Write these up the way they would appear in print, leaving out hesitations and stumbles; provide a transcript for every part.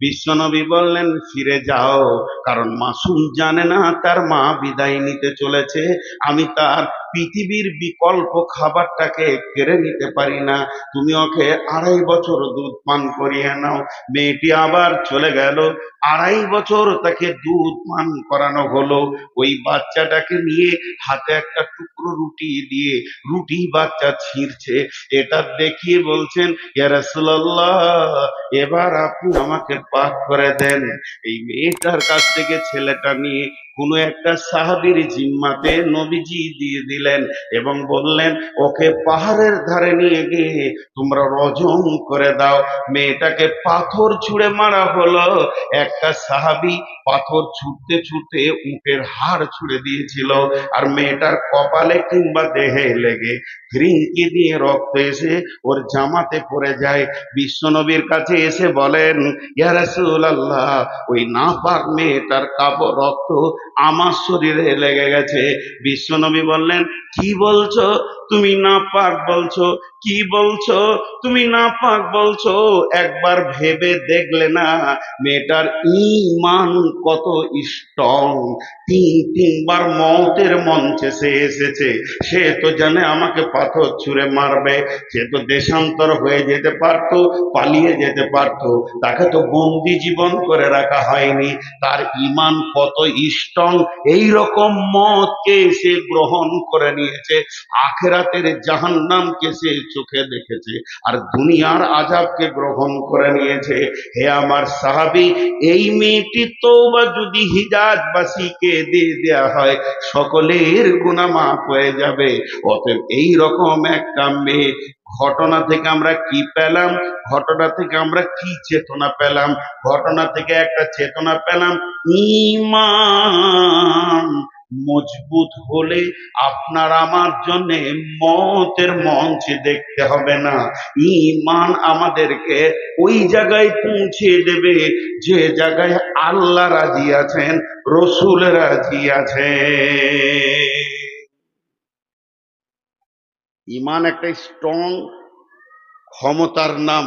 বিশ্বনবী বললেন, ফিরে যাও, কারণ মাসুম জানে না তার মা বিদায় নিতে চলেছে। আমি তার পৃথিবীর বিকল্প খাবারটাকে কেড়ে নিতে পারি না। তুমি ওকে 2.5 বছর দুধ পান করিয়ে নাও। মেয়েটি আবার চলে গেল। 2.5 বছর তাকে দুধ পান করানো হলো। ওই বাচ্চাটাকে নিয়ে হাতে একটা টুকরো রুটি দিয়ে রুটি বাচ্চা ছিঁড়ছে। এটা দেখিয়ে বলছেন, ইয়া রাসূলুল্লাহ, এবার আপনি আমাকে পাক করে দেন। এই মেয়েটার কাছ থেকে ছেলেটা নিয়ে কোন একটা সাহাবীর জিম্মাতে নবীজি দিয়ে দিলেন এবং বললেন, ওকে পাহাড়ের ধারে নিয়ে গিয়ে তোমরা রজম করে দাও। মেয়েটাকে পাথর ছুঁড়ে মারা হলো। একটা সাহাবী পাথর ছুটতে ছুটতে উটের হাড় ছুঁড়ে দিয়েছিল, আর মেয়েটার কপালে কিংবা দেহে লেগে ফিরিঙ্কি দিয়ে রক্ত এসে ওর জামাতে পড়ে যায়। বিশ্বনবীর কাছে এসে বলেন, ইয়া রাসূলুল্লাহ, ওই নাপাক মেয়েটার কাপড় রক্ত আমার শরীরে লেগে গেছে। বিশ্বনবী বললেন, কি বলছো তুমি? নাপাক বলছো? কি বলছো তুমি? নাপাক বলছো? একবার ভেবে দেখলে না মেয়েটার ঈমান কত স্ট্রং? তিনবার মওতের মঞ্চে সে এসেছে। সে তো জানে আমাকে পাথর ছুঁড়ে মারবে। সে তো দেশান্তর হয়ে যেতে পারতো, পালিয়ে যেতে পারতো, তাকে তো বন্দি জীবন করে রাখা হয়নি। তার ঈমান কত স্ট্রং! এই রকম মতকে সে গ্রহণ করে নিয়েছে। আখিরাতের জাহান্নামকে সে চোখে দেখেছে, আর দুনিয়ার আযাবকে গ্রহণ করে নিয়েছে। হে আমার সাহাবী, এই মেয়েটি তওবা যদি হিজাজবাসীকে দিয়ে দেয়া হয়, সকলের গুনাহ মাফ হয়ে যাবে। অতএব এই রকম একটা মেয়ে, ঘটনা থেকে আমরা কি পেলাম? ঘটনা থেকে আমরা কি চেতনা পেলাম? ঘটনা থেকে একটা চেতনা পেলাম, ঈমান মজবুত হলে আপনার আমার জন্য মওতের মঞ্চ দেখতে হবে না। ঈমান আমাদেরকে ওই জায়গায় পৌঁছে দেবে যে জায়গায় আল্লাহ রাজি আছেন, রসুল রাজি আছেন। ঈমান একটা স্ট্রং ক্ষমতার নাম।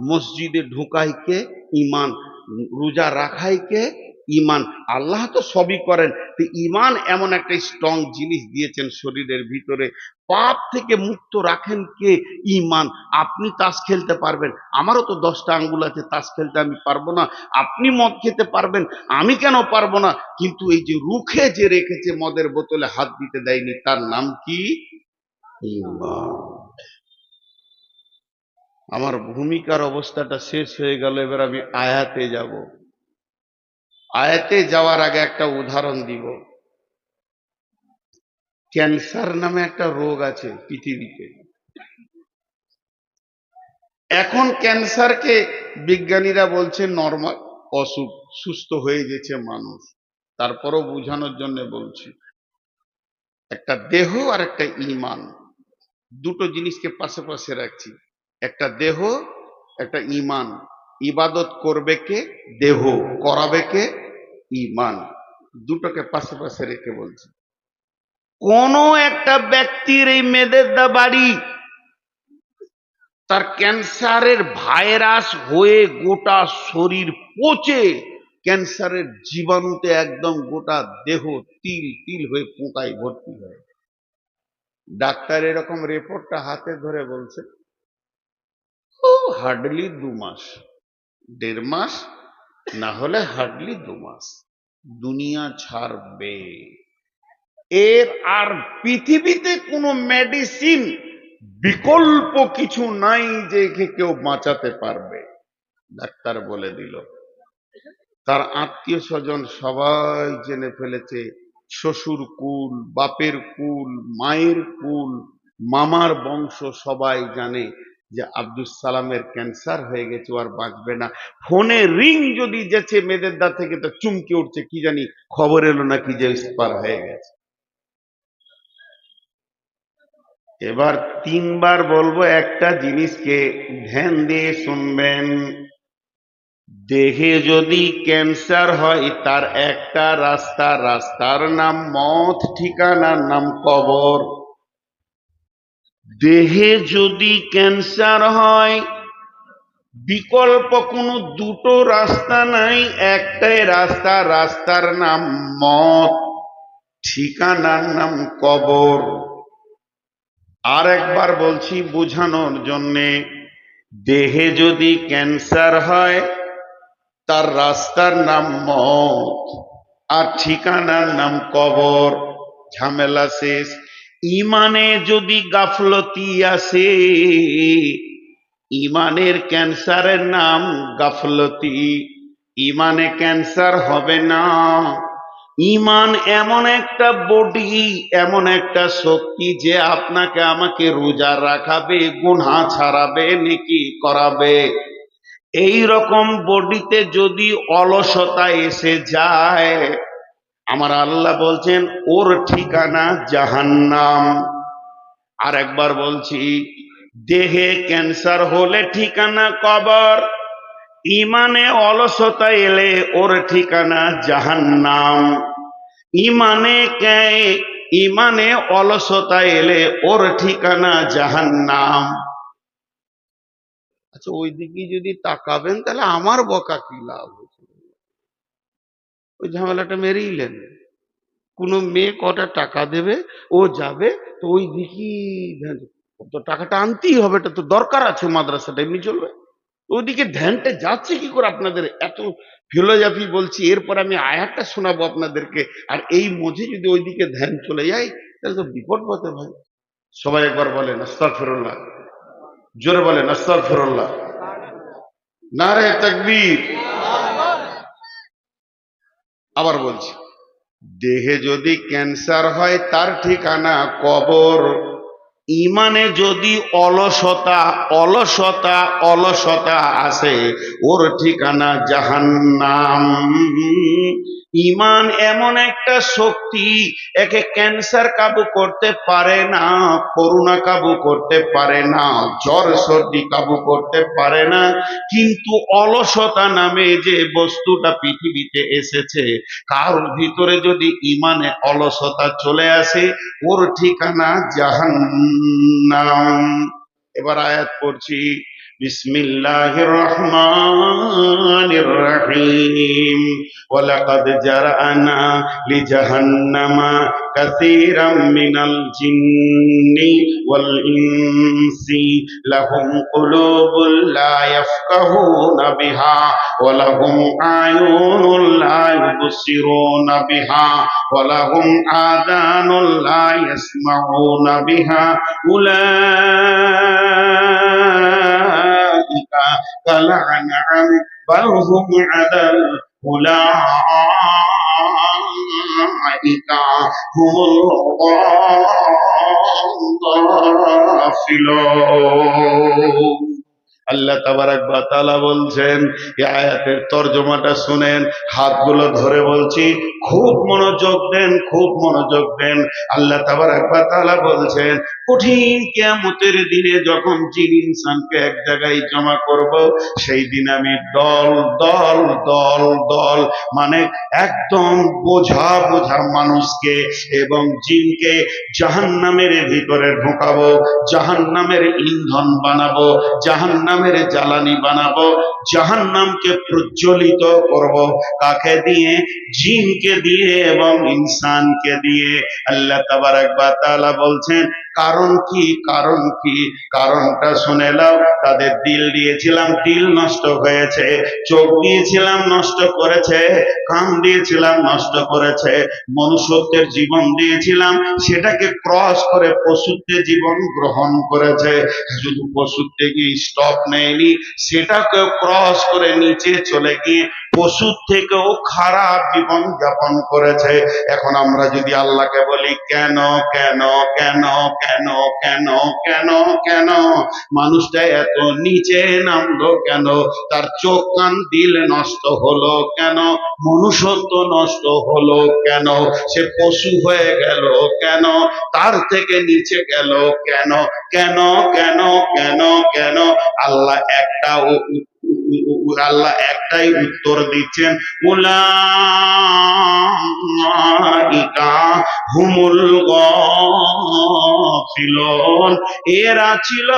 মসজিদে ঢুকাইকে ঈমান, রোজা রাখাইকে ঈমান। আল্লাহ তো সবই করেন। তো ঈমান এমন একটা স্ট্রং জিনিস দিয়েছেন শরীরের ভিতরে। পাপ থেকে মুক্ত রাখেন কে? ঈমান। আপনি তাস খেলতে পারবেন, আমারও তো 10টা আঙ্গুল আছে, তাস খেলতে আমি পারবো না? আপনি মদ খেতে পারবেন, আমি কেন পারবো না? কিন্তু এই যে রুখে যে রেখেছে, মদের বোতলে হাত দিতে দেয়নি, তার নাম কি? ঈমান। আমার ভূমিকার অবস্থাটা শেষ হয়ে গেল, এবার আমি আয়াতে যাব। আয়াতে যাওয়ার আগে একটা উদাহরণ দিব। ক্যান্সার নামে একটা রোগ আছে পৃথিবীতে। এখন ক্যান্সারকে বিজ্ঞানীরা বলছে নরমাল অসুখ, সুস্থ হয়ে গেছে মানুষ। তারপরও বোঝানোর জন্য বলছি, একটা দেহ আর একটা ঈমান, দুটো জিনিসকে পাশে পাশে রাখছি। একটা দেহ, একটা ঈমান। ইবাদত করবে কে? দেহ। করাবে কে? ঈমান। দুটোকে পাশে পাশে রেখে বলছি, কোন একটা ব্যক্তির এই মেদেরদা বাড়ি, তার ক্যান্সারের ভাইরাস হয়ে গোটা শরীর পচে ক্যান্সারের জীবাণুতে একদম গোটা দেহ তিল তিল হয়ে পোকায় ভর্তি হয়। ডাক্তার এরকম রিপোর্টটা হাতে ধরে বলছে, ও হার্ডলি 2 মাস, 1.5 মাস, না হলে হার্ডলি 2 মাস দুনিয়া ছাড়বে। এর আর পৃথিবীতে কোনো মেডিসিন বিকল্প কিছু নাই যে একে কেউ বাঁচাতে পারবে। ডাক্তার বলে দিল। তার আত্মীয় স্বজন সবাই জেনে ফেলেছে, শ্বশুর কুল, বাপের কুল, মায়ের কুল, মামার বংশ সবাই জানে যে আব্দুল সালামের ক্যান্সার হয়ে গেছে, আর বাঁচবে না। ফোনে রিং যদি যেছে মেদেরদা থেকে, তো চুমকে উঠছে, কি জানি খবর এলো নাকি যে এক্সপার হয়ে গেছে। এবার 3বার বলবো, একটা জিনিসকে ধ্যান দিয়ে শুনবেন। দেহে যদি ক্যান্সার হয়, তার একটা রাস্তা, রাস্তার নাম মত, ঠিকানার নাম কবর। দেহে যদি ক্যান্সার হয়, বিকল্প কোনো দুটো রাস্তা নাই, একটাই রাস্তা, রাস্তার নাম মত, ঠিকানার নাম কবর। আর একবার বলছি বোঝানোর জন্যে, দেহে যদি ক্যান্সার হয় তার রাস্তার নাম মত আর ঠিকানার নাম কবর, ঝামেলা শেষ। ইমানে যদি গাফলতি আসে, ইমানের ক্যান্সারের নাম গাফলতি, ইমানে ক্যান্সার হবে না। ইমান এমন একটা বডি, এমন একটা শক্তি যে আপনাকে আমাকে রোজা রাখাবে, গুনাহ ছাড়াবে, নেকি করাবে। এই রকম বডিতে যদি অলসতা এসে যায়, আমার আল্লাহ বলছেন ওর ঠিকানা জাহান্নাম। আর একবার বলছি, দেহে ক্যান্সার হলে ঠিকানা কবর, ইমানে অলসতা এলে ওর ঠিকানা জাহান্নাম। ইমানে ইমানে অলসতা এলে ওর ঠিকানা জাহান্নাম। আচ্ছা, ওই দিকে যদি তাকাবেন তাহলে আমার বকা কি লাভ? ওই ঝামেলাটা মেরেইলেন। কোনো মেয়ে কটা টাকা দেবে, ও যাবে, তো ওই দিকেই তো টাকাটা আনতেই হবে, এটা তো দরকার আছে, মাদ্রাসাটা এমনি চলবে। ওইদিকে ধ্যানটা যাচ্ছে কি করে আপনাদের? এত ফিলোজফি বলছি, এরপর আমি আয়াতটা শোনাবো আপনাদেরকে, আর এই মধ্যে যদি ওইদিকে ধ্যান চলে যায় তাহলে তো বিপদ পথে ভাই। সবাই একবার বলেন আস্তাগফিরুল্লাহ, জোরে বলেন আস্তাগফিরুল্লাহ, নারে তাকবীর। আবার বলছি, দেহে যদি ক্যান্সার হয় তার ঠিকানা কবর, ইমানে যদি অলসতা অলসতা অলসতা আসে ওর ঠিকানা জাহান্নাম। ইমান এমন একটা শক্তি, একে ক্যান্সার কাবু করতে পারে না, করোনা কাবু করতে পারে না, জ্বর সর্দি কাবু করতে পারে না, কিন্তু অলসতা নামে যে বস্তুটা পৃথিবীতে এসেছে, কার ভিতরে যদি ইমানে অলসতা চলে আসে ওর ঠিকানা জাহান্নাম। এবার আয়াত পড়ছি, বিসমিল্লাহির রহমানির রহিম, ওয়ালাকাদ জারআনা লিজাহান্নামা কাসীরাম মিনাল জিন্নি ওয়াল ইনসি লাহুম কুলুবুল লা ইয়াফকাহুনা বিহা ওয়া লাহুম আয়ুনুল লা ইউবসিরুনা বিহা ওয়া লাহুম আযানুল লা ইয়াসমাউনা বিহা উলাইকা কাল আনআম বাল হুম আদাল উলাইকা হুমুল গাফিলুন। আল্লাহ তাবারাক ওয়া তাআলা বলছেন, এই আয়াতের তরজমাটা শুনেন, হাতগুলো ধরে বলছি, খুব মনোযোগ দেন, খুব মনোযোগ দেন। আল্লাহ তাবারাক ওয়া তাআলা বলছেন, কঠিন কিয়ামতের দিনে যখন জিন ইনসানকে এক জায়গায় জমা করব, সেই দিন আমি দল দল দল দল, মানে একদম বোঝা বোঝা মানুষকে এবং জিনকে জাহান্নামের ভিতরে ঢোকাবো, জাহান্নামের ইন্ধন বানাবো, জাহান্নামের জ্বালানি বানাবো, জাহান্নামকে প্রজ্বলিত করব। কাকে দিয়ে? জিনকে দিয়ে এবং ইনসানকে দিয়ে। আল্লাহ তাবারাক ওয়া তাআলা বলছেন, কারণ কি? কারণ কি? কারণটা শুনে নাও। তাদের দিল দিয়েছিলাম, দিল নষ্ট হয়েছে, চোখ দিয়েছিলাম, নষ্ট করেছে, কান দিয়েছিলাম, নষ্ট করেছে, মনুষ্যত্বের জীবন দিয়েছিলাম, সেটাকে ক্রস করে পশুত্বের জীবন গ্রহণ করেছে। শুধু পশুত্বে গিয়ে স্টপ নেয়নি, সেটাকেও ক্রস করে নিচে চলে গিয়ে পশুর থেকেও খারাপ জীবন যাপন করেছে। এখন আমরা যদি আল্লাহকে বলি, কেন কেন কেন কেন কেন কেন কেন মানুষটা এত নিচে নামলো কেন, তার চোখ কান দিল নষ্ট হলো কেন, মনুষ্যত্ব নষ্ট হলো কেন, সে পশু হয়ে গেল কেন, তার থেকে নিচে গেল কেন, কেন কেন কেন কেন? আল্লাহ একটা আল্লাহ একটাই উত্তর দিচ্ছেন, উলাইকা হুমুল গাফিলুন। এরা ছিল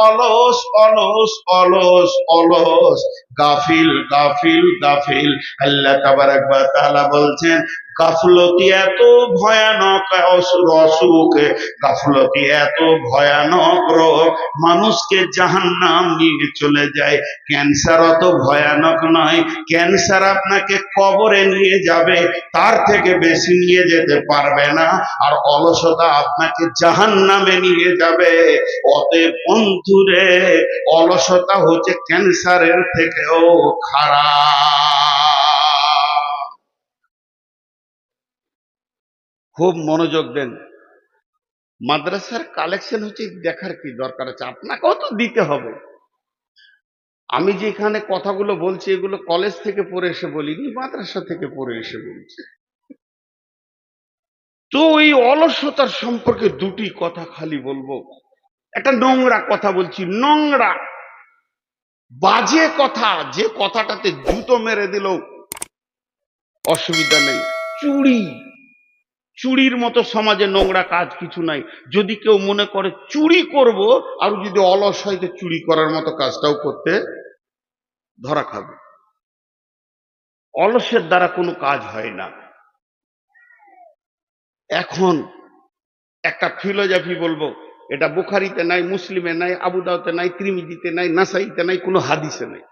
অলস অলস অলস অলস, গাফিল গাফিল গাফিল। আল্লাহ তাবারাক ওয়া তাআলা বলছেন গাফলতি এত ভয়ানক অসুখ, গাফলতি এত ভয়ানক রোগ, মানুষকে জাহান্নাম নিয়ে চলে যায়। ক্যান্সার অত ভয়ানক নয়, ক্যান্সার আপনাকে কবরে নিয়ে যাবে, তার থেকে বেশি নিয়ে যেতে পারবে না। আর অলসতা আপনাকে জাহান্নামে নিয়ে যাবে। অতএব বন্ধুরে, অলসতা হচ্ছে ক্যান্সারের থেকেও খারাপ। খুব মনোযোগ দেন। মাদ্রাসার কালেকশন হচ্ছে দেখার কি দরকার আছে, আপনাকেও তো দিতে হবে। আমি যে এখানে কথাগুলো বলছি এগুলো কলেজ থেকে পড়ে এসে বলিনি, মাদ্রাসা থেকে পড়ে এসে বলছি। তো এই অলসতার সম্পর্কে দুটি কথা খালি বলবো। একটা নোংরা কথা বলছি, নোংরা বাজে কথা, যে কথাটাতে জুতো মেরে দিলেও অসুবিধা নেই। চুরি, চুরির মতো সমাজে নোংরা কাজ কিছু নাই। যদি কেউ মনে করে চুরি করব, আর যদি অলস হয় তো চুরি করার মতো কাজটাও করতে ধরা খাবে। অলসের দ্বারা কোনো কাজ হয় না। এখন একটা ফিলোজফি বলবো, এটা বুখারীতে নাই, মুসলিমে নাই, আবু দাউদে নাই, তিরমিজিতে নাই, নাসাইতে নাই, কোনো হাদিসে নাই,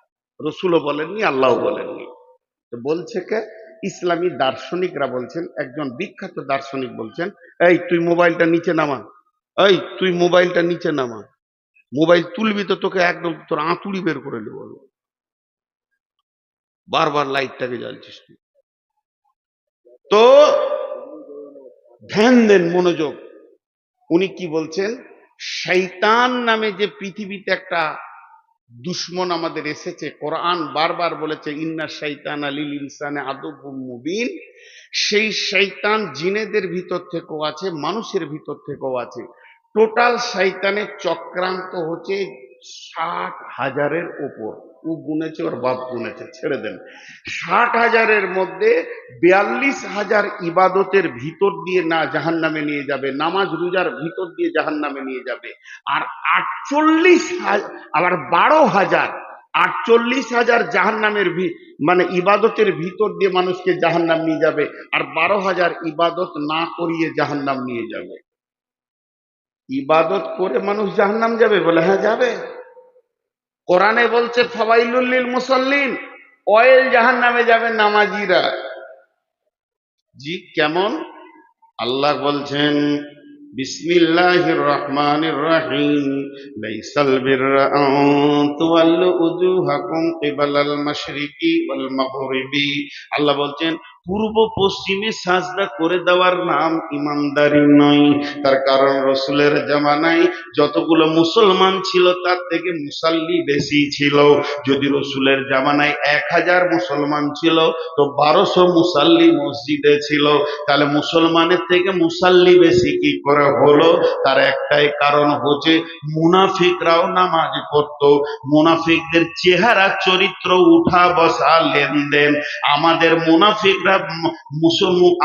রসুলও বলেননি, আল্লাহও বলেননি। তো বলছে কে? ইসলামী দার্শনিকরা বলছেন। একজন বিখ্যাত দার্শনিক বলছেন, এই তুই মোবাইলটা নিচে নামা, এই তুই মোবাইলটা নিচে নামা, মোবাইল তুলবি তো তোকে একদম তোর আঁতুড়ি বের করে নেব। বারবার লাইটটাকে জ্বালছিস তুই। তো ধ্যান দেন, মনোযোগ। উনি কি বলছেন? শয়তান নামে যে পৃথিবীতে একটা দুশ্মন আমাদের এসেছে, কোরআন বারবার বলেছে ইন্না শাইতানা লিল ইনসানি আদুউম মুবিন। সেই শয়তান জিনেদের ভিতর থেকেও আছে, মানুষের ভিতর থেকেও আছে। টোটাল শয়তানের চক্রান্ত হচ্ছে 60,000-এর উপর। ও গুনেছে, ওর বাপ গুনেছে, ছেড়ে দেন। 60,000-এর মধ্যে 42,000 ইবাদতের ভিতর দিয়ে না জাহান্নামে নিয়ে যাবে, নামাজ রোজার ভিতর দিয়ে জাহান্নামে নিয়ে যাবে। আর 48,000, আবার 12,000, 48,000 জাহান্নামের মানে ইবাদতের ভিতর দিয়ে মানুষকে জাহান্নাম নিয়ে যাবে। আর 12,000 ইবাদত না করিয়ে জাহান্নাম নিয়ে যাবে। ইবাদত করে মানুষ জাহান্নাম যাবে বলে? হ্যাঁ যাবে। কোরআনে বলছে ফাওয়াইলুল লিল মুসাল্লিন, অয়েল জাহান্নামে যাবে নামাজিরা। জি কেমন? আল্লাহ বলছেন বিসমিল্লাহির রহমানির রহিম, লাইসাল বিররা আন তুওয়াল্লু উজুহাকুম কিবালাল মাশরিকি ওয়াল মাগরিবি। আল্লাহ বলছেন পূর্ব পশ্চিমে সাজদা করে দেওয়ার নাম ইমানদারি নয়। তার কারণ রসুলের জামানায় যতগুলো মুসলমান ছিল তার থেকে মুসাল্লি বেশি ছিল। যদি রসুলের জামানায় 1000 মুসলমান ছিল তো 1200 মুসাল্লি মসজিদে ছিল। তাহলে মুসলমানের থেকে মুসাল্লি বেশি কি করে হলো? তার একটাই কারণ হচ্ছে মুনাফিকরাও নামাজ পড়তো। মুনাফিকদের চেহারা, চরিত্র, উঠা বসা, লেনদেন। আমাদের মুনাফিকরা,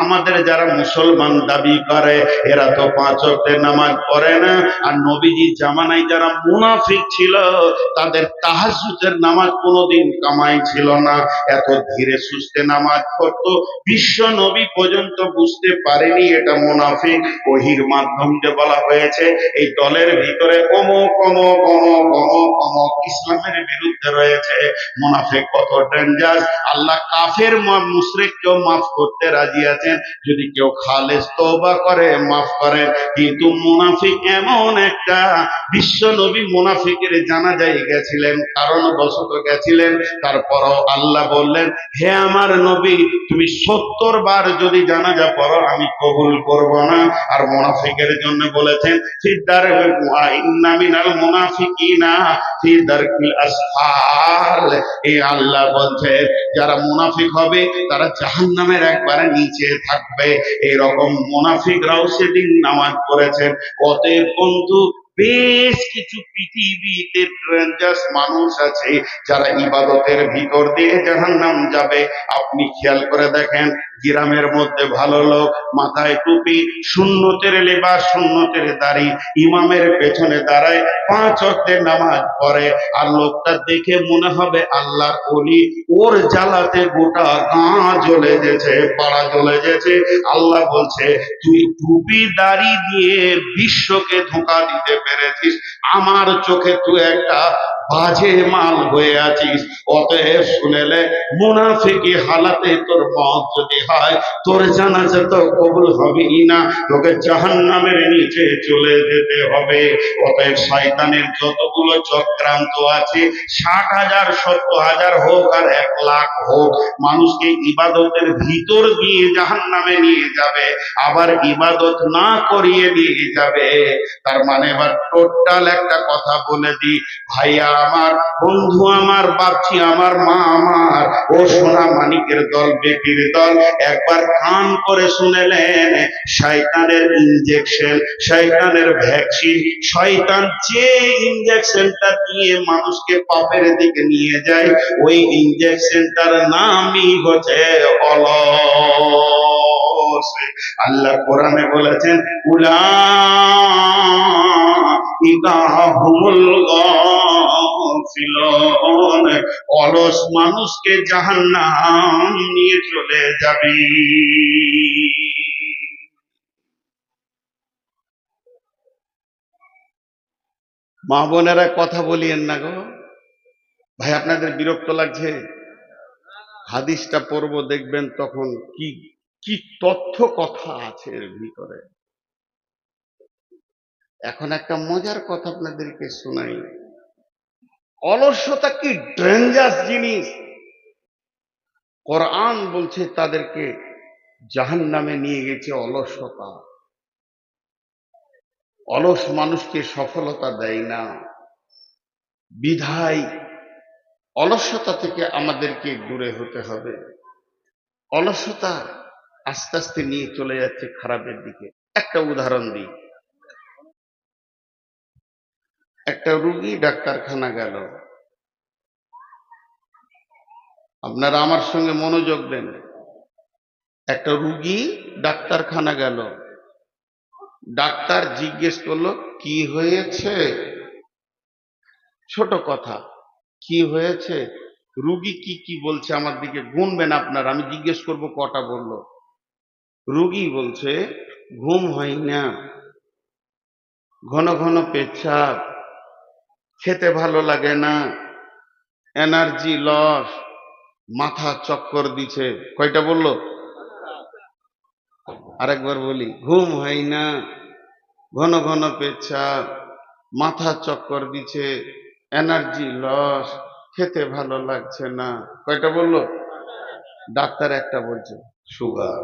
আমাদের যারা মুসলমান দাবি করে এরা তো 5 ওয়াক্তের নামাজ পড়ে না। আর নবীজি জামানায় যারা মুনাফিক ছিল তাদের তাহাজ্জুদের নামাজ কোনোদিন কামাই ছিল না। এত ধীরে সুস্থে নামাজ পড়তো, বিশ্ব নবী পর্যন্ত বুঝতে পারেনি এটা মুনাফিক। ওহীর মাধ্যমে বলা হয়েছে এই দলের ভিতরে অমুক অমুক অমুক অমুক অমুক ইসলামের বিরুদ্ধে রয়েছে। মুনাফিক কত ডেঞ্জার! আল্লাহ কাফের মুশরিককেও মাফ করতে রাজি আছেন যদি কেউ খালেস তওবা করে, মাফ করেন। কিন্তু মুনাফিক এমন একটা, বিশ্ব নবী মুনাফিকের জানাজায় গেছিলেন, কারণ বশত গেছিলেন। তারপরও আল্লাহ বললেন হে আমার নবী তুমি 70 বার যদি জানাজা পড়ো আমি কবুল করব না। আর মুনাফিকের জন্য বলেছেন ফিদার ইন্না মিনাল মুনাফিকিনা ফি দারকিল আসফাল। এই আল্লাহ বলছে যারা মুনাফিক হবে তারা জাহান্নামের একবারে নিচে থাকবে। এরকম মুনাফিকরাও সেদিন নামাজ পড়েছেন। অতএব বন্ধু, বেশ কিছু পৃথিবীতে ডেঞ্জারাস মানুষ আছে যারা ইবাদতের ভিতর দিয়ে জাহান্নাম যাবে। আপনি খেয়াল করে দেখেন, গ্রামের মধ্যে ভালো লোক, মাথায় টুপি, সুন্নতের লেবাস, সুন্নতের দাড়ি, ইমামের পেছনে দাঁড়ায়, 5 ওয়াক্তের নামাজ পড়ে, আর লোকটা দেখে মনে হবে আল্লাহর ওলি। ওর জ্বালাতে গোটা গাঁ জ্বলে গেছে, পাড়া জ্বলে গেছে। আল্লাহ বলছে, তুই টুপি দাড়ি দিয়ে বিশ্বকে ধোঁকা দিতে পেরেছিস, আমার চোখে তুই একটা বাজে মাল হয়ে আছিস। অতএব শুনেলে, মুনাফিকি হালাতে তোর মত যদি হয়, তোর জানাজা তো কবুল হবেই না, তোকে জাহান্নামের নিচে চলে যেতে হবে। অতএব শয়তানের যতগুলো চক্রান্ত আছে, 60,000 70,000 হোক আর 1,00,000 হোক, মানুষকে ইবাদতের ভিতর দিয়ে জাহান্নামে নিয়ে যাবে, আবার ইবাদত না করিয়ে নিয়ে যাবে। তার মানে এবার টোটাল একটা কথা বলে দিই, ভাইয়া আমার, বন্ধু আমার, বাপজি আমার, মা আমার, ও সোনা মানিকের দল, বেটির দল, একবার কান করে শুনেলেন, শয়তানের ইনজেকশন, শয়তানের ভ্যাকসিন, শয়তান যে ইনজেকশনটা দিয়ে মানুষকে পাপের দিকে নিয়ে যায়, ওই ইনজেকশনটার নামই হচ্ছে অলস। আল্লাহ কোরআনে বলেছেন, উলাইকা হুমুল গাফিলুন, অলস মানুষকে জাহান্নাম নিয়ে চলে যাবে। মা বোনেরা কথা বলিয়েন না গো ভাই, আপনাদের বিরক্ত লাগছে? হাদিসটা পড়বো, দেখবেন তখন কি কি তথ্য কথা আছে এর ভিতরে। এখন একটা মজার কথা আপনাদেরকে শোনাই। অলসতা কি ডেঞ্জারাস জিনিস। কোরআন বলছে তাদেরকে জাহান্নামে নিয়ে গেছে অলসতা। অলস মানুষকে সফলতা দেয় না, বিধায় অলসতা থেকে আমাদেরকে দূরে হতে হবে। অলসতা আস্তে আস্তে নিয়ে চলে যাচ্ছে খারাপের দিকে। একটা উদাহরণ দিই, একটা রুগী ডাক্তারখানা গেল, আপনারা আমার সঙ্গে মনোযোগ দেন। একটা রুগী ডাক্তারখানা গেল, ডাক্তার জিজ্ঞেস করলো কি হয়েছে, ছোট কথা, কি হয়েছে? রুগী কি কি বলছে আমার দিকে গুনবেন আপনারা, আমি জিজ্ঞেস করব কটা বললো। রুগী বলছে ঘুম হয় না, ঘন ঘন পেচ্ছাপ, খেতে ভালো লাগে না, এনার্জি লস, মাথা চক্কর দিছে। কয়টা বললো? আরেকবার বলি, ঘুম হয় না, ঘন ঘন পেচ্ছাপ, মাথা চক্কর দিছে, এনার্জি লস, খেতে ভালো লাগছে না। কয়টা বললো? ডাক্তার একটা বলছে সুগার।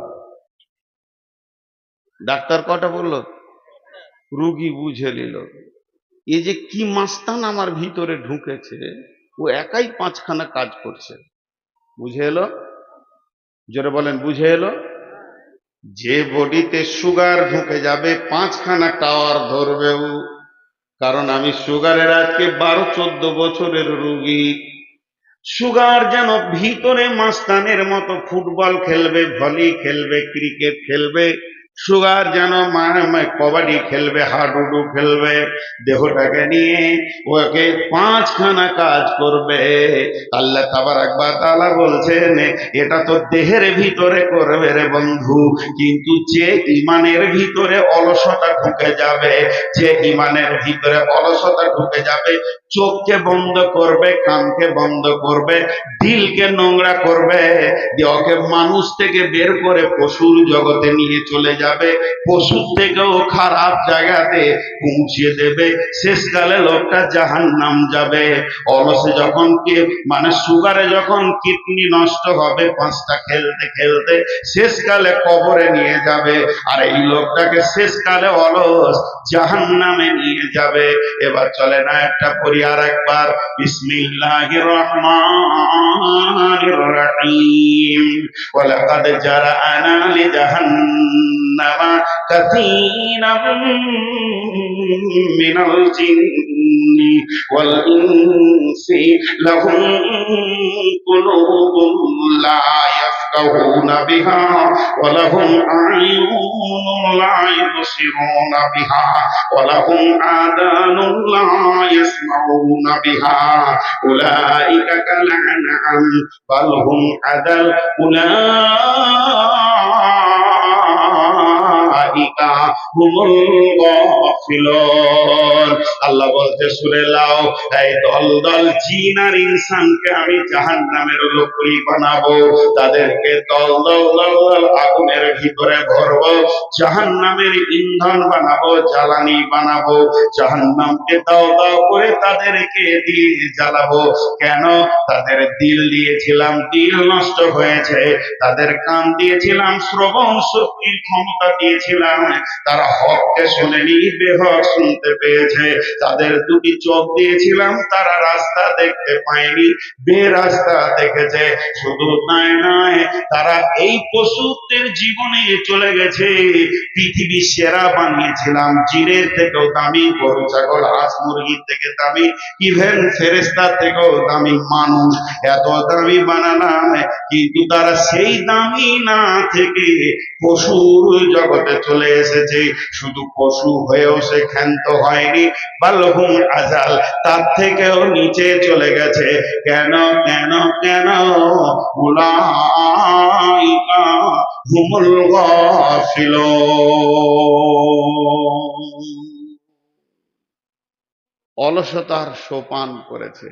ডাক্তার কটা বললো? রুগী বুঝে নিল, এই যে কি মাস্তান আমার ভিতরে ঢুকেছে, ও একাই 5খানা কাজ করছে। বুঝে এলো? জোরে বলেন, বুঝে এলো? যে বডিতে সুগার ঢুকে যাবে 5খানা টাওয়ার ধরবেও। কারণ আমি সুগারের আজকে 12-14 বছরের রুগী। সুগার যেন ভিতরে মাস্তানের মতো ফুটবল খেলবে, ভলি খেলবে, ক্রিকেট খেলবে, সুগার যেন কবাডি খেলবে, হাডুডু খেলবে, দেহটাকে নিয়ে ওকে 5খানা কাজ করবে। আল্লাহ তাবারাক ওয়া তাআলা বলছেন, এটা তো দেহের ভিতরে করবে রে বন্ধু, কিন্তু যে ইমানের ভিতরে অলসতা ঢুকে যাবে, যে ইমানের ভিতরে অলসতা ঢুকে যাবে, চোখকে বন্ধ করবে, কানকে বন্ধ করবে, দিলকে নোংরা করবে, ওকে মানুষ থেকে বের করে পশুর জগতে নিয়ে চলে যাবে, পশুর থেকেও খারাপ জায়গাতে পৌঁছিয়ে দেবে। শেষকালে লোকটা জাহান্নাম যাবে। অলসে যখন সুগারে যখন কিডনি নষ্ট হবে 5টা খেলতে খেলতে, শেষকালে কবরে নিয়ে যাবে, আর এই লোকটাকে শেষকালে অলস জাহান্নামে নিয়ে যাবে। এবার চলে না একটা পড়ি আর একবার, বিসমিল্লাহির রহমানির রহিম, ওয়ালাকাদ জারা'না লিজাহান্নাম كثيرا من الجن والإنس لهم قلوب لا يفقهون بها ولهم أعين لا يبصرون بها ولهم آذان لا يسمعون بها أولئك كالأنعام بل هم أضل أولئك هم الغافلون আল্লাহ বলতে সূরা লাও এই দল দল জিন আর ইনসানকে আমি জাহান্নামের লোকই বানাবো তাদেরকে দল দল দল দল আগুনের ভিতরে ভরবো জাহান্নামের ইন্ধন বানাবো জ্বালানি বানাবো জাহান্নামকে দাও দাও করে তাদেরকে দিয়ে জ্বালাবো কেন তাদের দিল দিয়েছিলাম দিল নষ্ট হয়েছে তাদের কান দিয়েছিলাম শ্রবণ শক্তির ক্ষমতা দিয়েছিলাম তারা হককে শুনেনি বেহক শুনতে পেয়েছে তাদের দুটি চোখ দিয়েছিলাম তারা রাস্তা দেখতে পায়নি বেরাস্তা দেখেছে শুধু তাই নয় তারা এই পশুদের জীবনে চলে গেছে পৃথিবীর সেরা বানিয়েছিলাম জিনের থেকেও দামি গরু ছাগল হাঁস মুরগির থেকে দামি ইভেন ফেরেশতার থেকেও দামি মানুষ এত দামি বানালাম কিন্তু তারা সেই দামি না থেকে পশুর জগতে চলে এসেছে শুধু পশু হয়েও সে ক্ষান্ত হয়নি বালহুম আজাল তার থেকেও নিচে চলে গেছে কেন কেন কেন উলাইকা হুমুল গাফিলুন অলসতার সোপান করেছে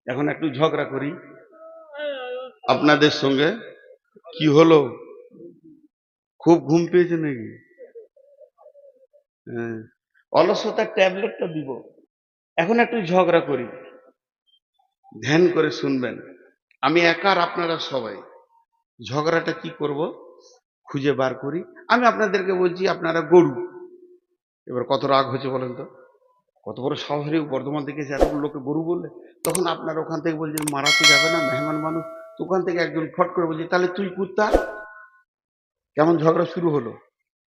এখন একটু ঝগড়া করি আপনাদের সঙ্গে কি হলো খুব ঘুম পেয়েছে নাকি অলসতার ট্যাবলেটটা দিব এখন একটু ঝগড়া করি ধ্যান করে শুনবেন আমি একার আপনারা সবাই ঝগড়াটা কি করব খুঁজে বার করি আমি আপনাদেরকে বলছি আপনারা গরু এবার কত রাগ হয়েছে বলেন তো কত বড় শহরে বর্ধমান থেকে এত লোকে গরু বললে তখন আপনারা ওখান থেকে বলছেন মারা তো যাবে না মেহমান মানুষ তো ওখান থেকে একজন ফট করে বলছে তাহলে তুই কুত্তা কেমন ঝগড়া শুরু হলো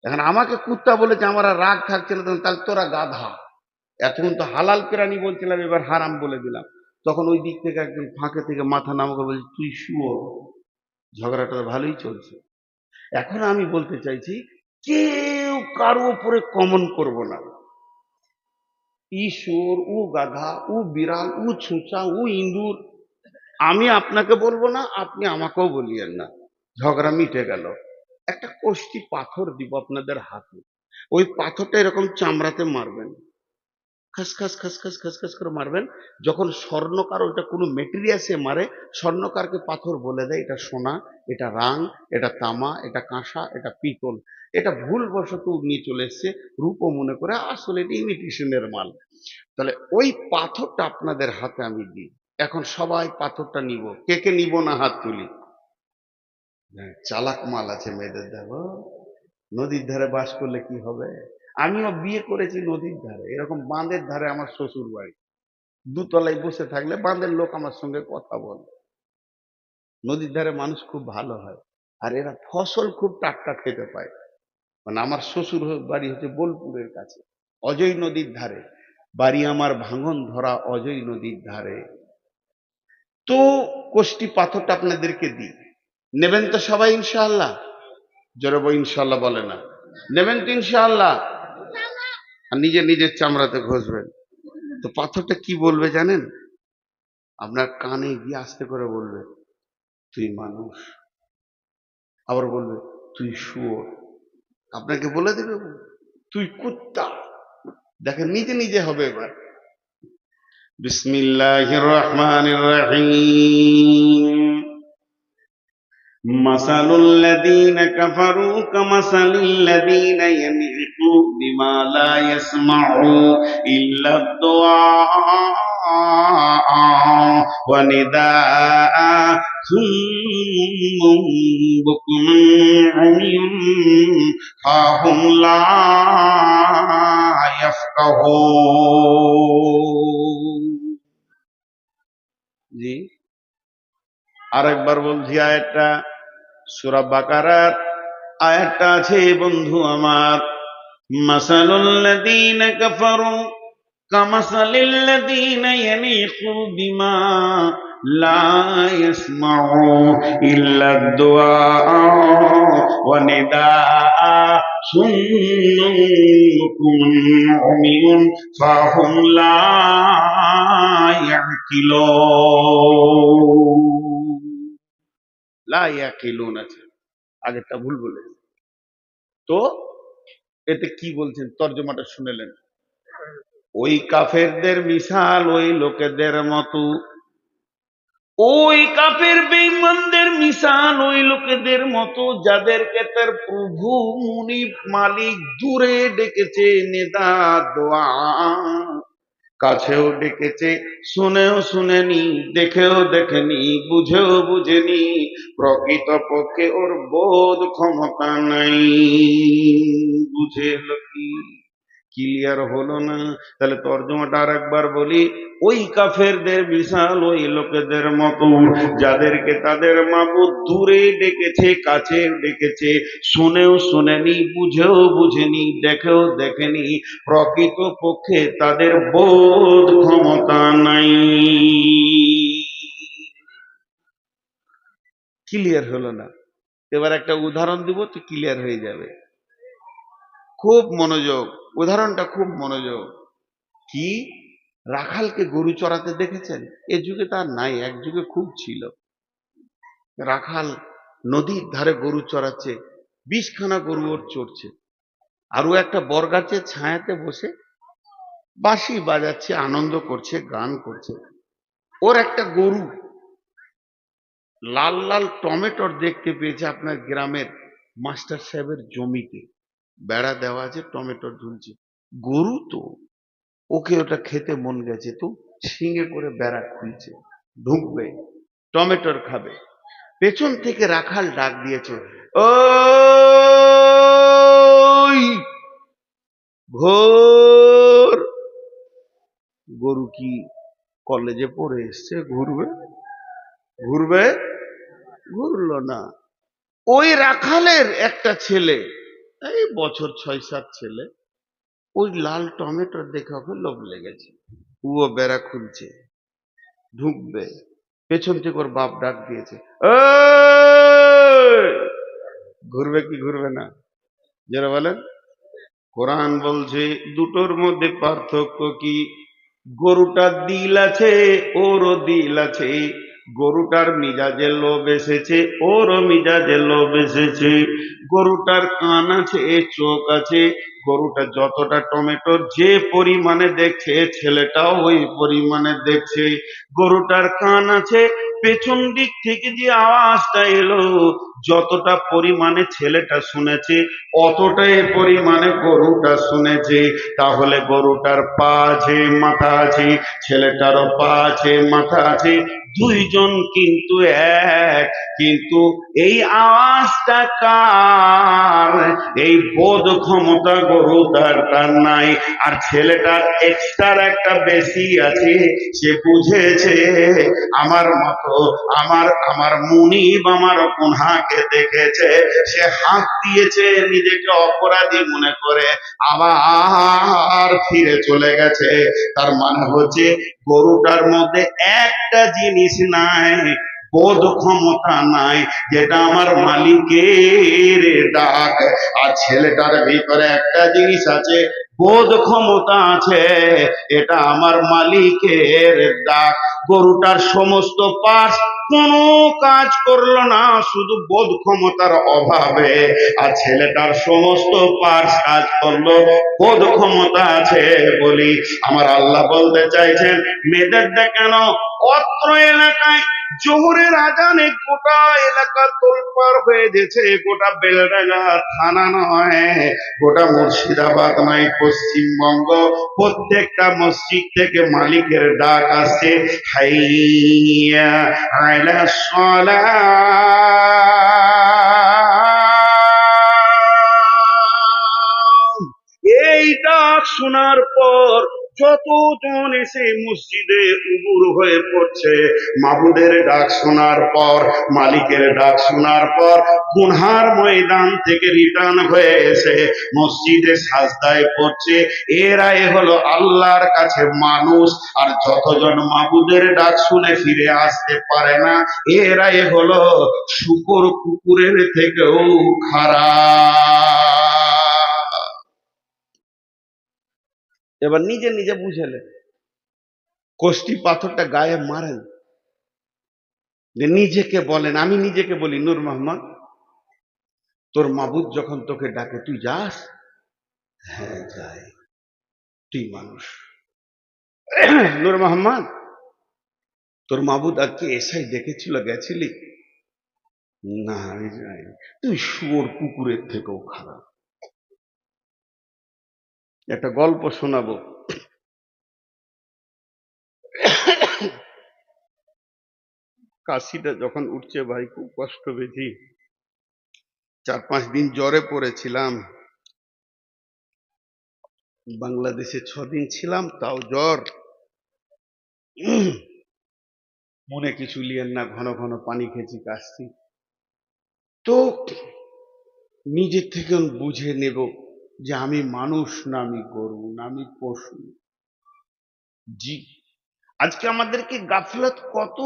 এখন আমাকে কুত্তা বলেছে আমার আর রাগ থাকছে না তাহলে তোরা গাধা এতক্ষণ তো হালাল প্রাণী বলছিলাম এবার হারাম বলে দিলাম তখন ওই দিক থেকে একজন ফাঁকে থেকে মাথা নাম করে বলছে তুই শুয়ো ঝগড়াটা ভালোই চলছে এখন আমি বলতে চাইছি কেউ কারো উপরে কমন করব না ঈশ্বর ও গাধা ও বিড়াল ও ছুঁচা ও ইঁদুর আমি আপনাকে বলবো না আপনি আমাকেও বলিয়েন না ঝগড়া মিটে গেল একটা কষ্টি পাথর দিব আপনাদের হাতে ওই পাথরটা এরকম চামড়াতে মারবেন খসখস খসখস খসখস করে মারবেন যখন স্বর্ণকার ওইটা কোনো মেটেরিয়ালসে মারে স্বর্ণকারকে পাথর বলে দেয় এটা সোনা এটা রাং এটা তামা এটা কাঁসা এটা পিতল এটা ভুলবশত নিয়ে চলে এসছে রূপো মনে করে আসলে এটা ইমিটেশনের মাল তাহলে ওই পাথরটা আপনাদের হাতে আমি দিই এখন সবাই পাথরটা নিব কে কে নিব না হাত তুলি চালাক মাল আছে মেয়েদের দেখো নদীর ধারে বাস করলে কি হবে আমিও বিয়ে করেছি নদীর ধারে এরকম বাঁধের ধারে আমার শ্বশুর বাড়ি দুতলায় বসে থাকলে বাঁধের লোক আমার সঙ্গে কথা বলে নদীর ধারে মানুষ খুব ভালো হয় আর এরা ফসল খুব টাটকা খেতে পায় মানে আমার শ্বশুর বাড়ি হচ্ছে বোলপুরের কাছে অজয় নদীর ধারে বাড়ি আমার ভাঙন ধরা অজয় নদীর ধারে তো কোষ্টি পাথরটা আপনাদেরকে দিই নেবেন তো সবাই ইনশাআল্লাহ জোরে বই ইনশাআল্লাহ বলে না নেবেন তো ইনশাআল্লাহ আর নিজে নিজের চামড়াতে ঘষবেন তো পাথরটা কি বলবে জানেন আপনার কানে গিয়ে আস্তে করে বলবে তুই মানুষ আবার বলবে তুই শুয়োর আপনাকে বলে দেবে তুই কুত্তা দেখেন নিজে নিজে হবে এবার বিসমিল্লাহির রহমানির রহিম مثل الذين كفروا كمثل الذين ينعقون بما لا يسمعوا إلا الدعاء ونداء ثم بكم عمي فهم لا يفقهون জি আরেকবার বলছি আয়াতটা সূরা বাকারার আয়াতটা আছে বন্ধু আমার, মাসালুল্লাযীনা কাফারু কামাসালিল্লাযীনা ইয়ানীকু বিমা লা ইয়াসমাউ ইল্লা দুআআ ওয়া নিদাআ সুম্মুন বুকুমুন উমিয়ুন ফাহুম লা ইয়াকিলুন। লা ইয়াকিলুন আছে, আগেরটা ভুল বলেছে। তো এতে কি বলছেন, তর্জমাটা শুনেলেন? ওই কাফেরদের মিসাল ওই লোকেদের মতো, ওই কাফের বেঈমানদের মিসাল ওই লোকেদের মতো যাদেরকে তার প্রভু মুনিব মালিক দূরে ডেকেছে, নেদা দোয়া, কাছেও ডেকেছে, শুনেও শুনেনি, দেখেও দেখেনি, বুঝেও বুঝেনি, প্রকৃতপক্ষে ওর বোধ ক্ষমতা নাই। বুঝে কি ক্লিয়ার হলো না? তাহলে তর্জমাটা আর একবার বলি, ওই কাফেরদের বিশাল ওই লোকেদের মতো যাদেরকে তাদের মাবুদ দূরে ডেকেছে, কাছে ডেকেছে, শুনেও শুনেনি, বুঝেও বুঝেনি, দেখেও দেখেনি, প্রকৃত পক্ষে তাদের বোধ ক্ষমতা নাই। ক্লিয়ার হলো না? এবার একটা উদাহরণ দিব তো ক্লিয়ার হয়ে যাবে। খুব মনোযোগ, উদাহরণটা খুব মনোযোগ। কি, রাখালকে গরু চড়াতে দেখেছেন? এ যুগে তার নাই, এক যুগে খুব ছিল। রাখাল নদীর ধারে গরু চড়াচ্ছে, 20খানা গরু ওর চড়ছে, আর ও একটা বরগাছের ছায়াতে বসে বাঁশি বাজাচ্ছে, আনন্দ করছে, গান করছে। ওর একটা গরু লাল লাল টমেটোর দেখতে পেয়েছে আপনার গ্রামের মাস্টার সাহেবের জমিতে, বেড়া দেওয়া আছে, টমেটোর ঝুলছে। গরু তো, ওকে ওটা খেতে মন গেছে, তো শিঙে করে বেড়া খুলছে, ঢুকবে, টমেটোর খাবে। পেছন থেকে রাখাল ডাক দিয়েছে, ওই ঘোর। গরু কি কলেজে পড়ে এসছে ঘুরবে? ঘুরবে? ঘুরলো না। ওই রাখালের একটা ছেলে, এই বছর 6-7 ছেলে, ওই লাল টমেটোর দেখে ওকে লোভ লেগেছে, ও বেড়া খুলছে, ঢুকবে, পেছন থেকে ওর বাপ ডাক দিয়েছে, এই! ঘুরবে কি ঘুরবে না? যারা বলেন, কোরআন বলছে দুটোর মধ্যে পার্থক্য কি? গরুটার দিল আছে, ওরও দিল আছে। গরুটার মিজাজে লোভ এসেছে, ওরও মিজাজে লোভ এসেছে। গরুটার কান আছে, চোখ আছে। গরুটা যতটা টমেটোর যে পরিমাণে দেখছে, ছেলেটাও ওই পরিমাণে দেখছে। গরুটার কান আছে, পেছন দিক থেকে যে আওয়াজটা এলো, যতটা পরিমাণে ছেলেটা শুনেছে, অতটাই পরিমাণে গরুটা শুনেছে। তাহলে গরুটার পা আছে, মাথা আছে, ছেলেটারও পা আছে, মাথা আছে, দুইজন কিন্তু এক। কিন্তু এই আওয়াজটা কার? এই বোধ ক্ষমতা গরুটার তার নাই। আর ছেলেটার এক্সট্রা একটা বেশি আছে, সে বুঝেছে আমার মতো, আমার আমার মুনিব আমার গুনাহকে দেখেছে, সে হাত দিয়েছে, নিজেকে অপরাধী মনে করে আবার ফিরে চলে গেছে। তার মানে হচ্ছে গরুটার মধ্যে একটা জিনিস নাই, বোধ ক্ষমতা নাই, যেটা আমার মালিকের ডাক। আর ছেলেটার ভিতরে একটা জিনিস আছে, বোধ ক্ষমতা আছে, এটা আমার মালিকের ডাক। গরুটার সমস্ত পার্টস কোনো কাজ করলো না, শুধু বোধ ক্ষমতার অভাবে। আর ছেলেটার সমস্ত পার্টস কাজ করলো, বোধ ক্ষমতা আছে বলি। আমার আল্লাহ বলতে চাইছেন, মেয়েদের কেন অত্র এলাকায় জোহরের আজানে গোটা এলাকা তোলপাড় হয়ে গেছে, গোটা বেলডাঙ্গা থানা নয়, গোটা মুর্শিদাবাদ নয়, পশ্চিমবঙ্গ, প্রত্যেকটা মসজিদ থেকে মালিকের ডাক আসছে, হাইয়া আলা সালাহ। এই ডাক শোনার পর যতজন এসে মসজিদে উবুর হয়ে পড়ছে মাবুদের ডাক শোনার পর, মালিকের ডাক শোনার পর, গুনহার ময়দান থেকে রিটার্ন হয়ে এসে মসজিদে সাজদায় পড়ছে, এরাই হলো আল্লাহর কাছে মানুষ। আর যতজন মাবুদের ডাক শুনে ফিরে আসতে পারে না, এরাই হলো শূকর কুকুরের থেকেও খারাপ। এবার নিজে নিজে বুঝেলেন, কষ্টি পাথরটা গায়ে মারেন, যে নিজেকে বলেন। আমি নিজেকে বলি, নূর মোহাম্মদ, তোর মাবুদ যখন তোকে ডাকে তুই যাস? হ্যাঁ যাই। তুই মানুষ। নূর মোহাম্মদ, তোর মাবুদ আজকে এসাই ডেকেছিল, গেছিলি? না আমি যাই। তুই শুয়োর কুকুরের থেকেও খারাপ। একটা গল্প শোনাবো। কাশিটা যখন উঠছে ভাই, খুব কষ্ট পেয়েছি। 4-5 দিন জ্বরে পড়েছিলাম। বাংলাদেশে 6 দিন ছিলাম, তাও জ্বর। মনে কিছু লিয়েন না, ঘন ঘন পানি খেয়েছি, কাশছি। তো নিজের থেকে বুঝে নেব যে আমি মানুষ না আমি গরু না আমি পশু। জি, আজকে আমাদেরকে গাফলত কত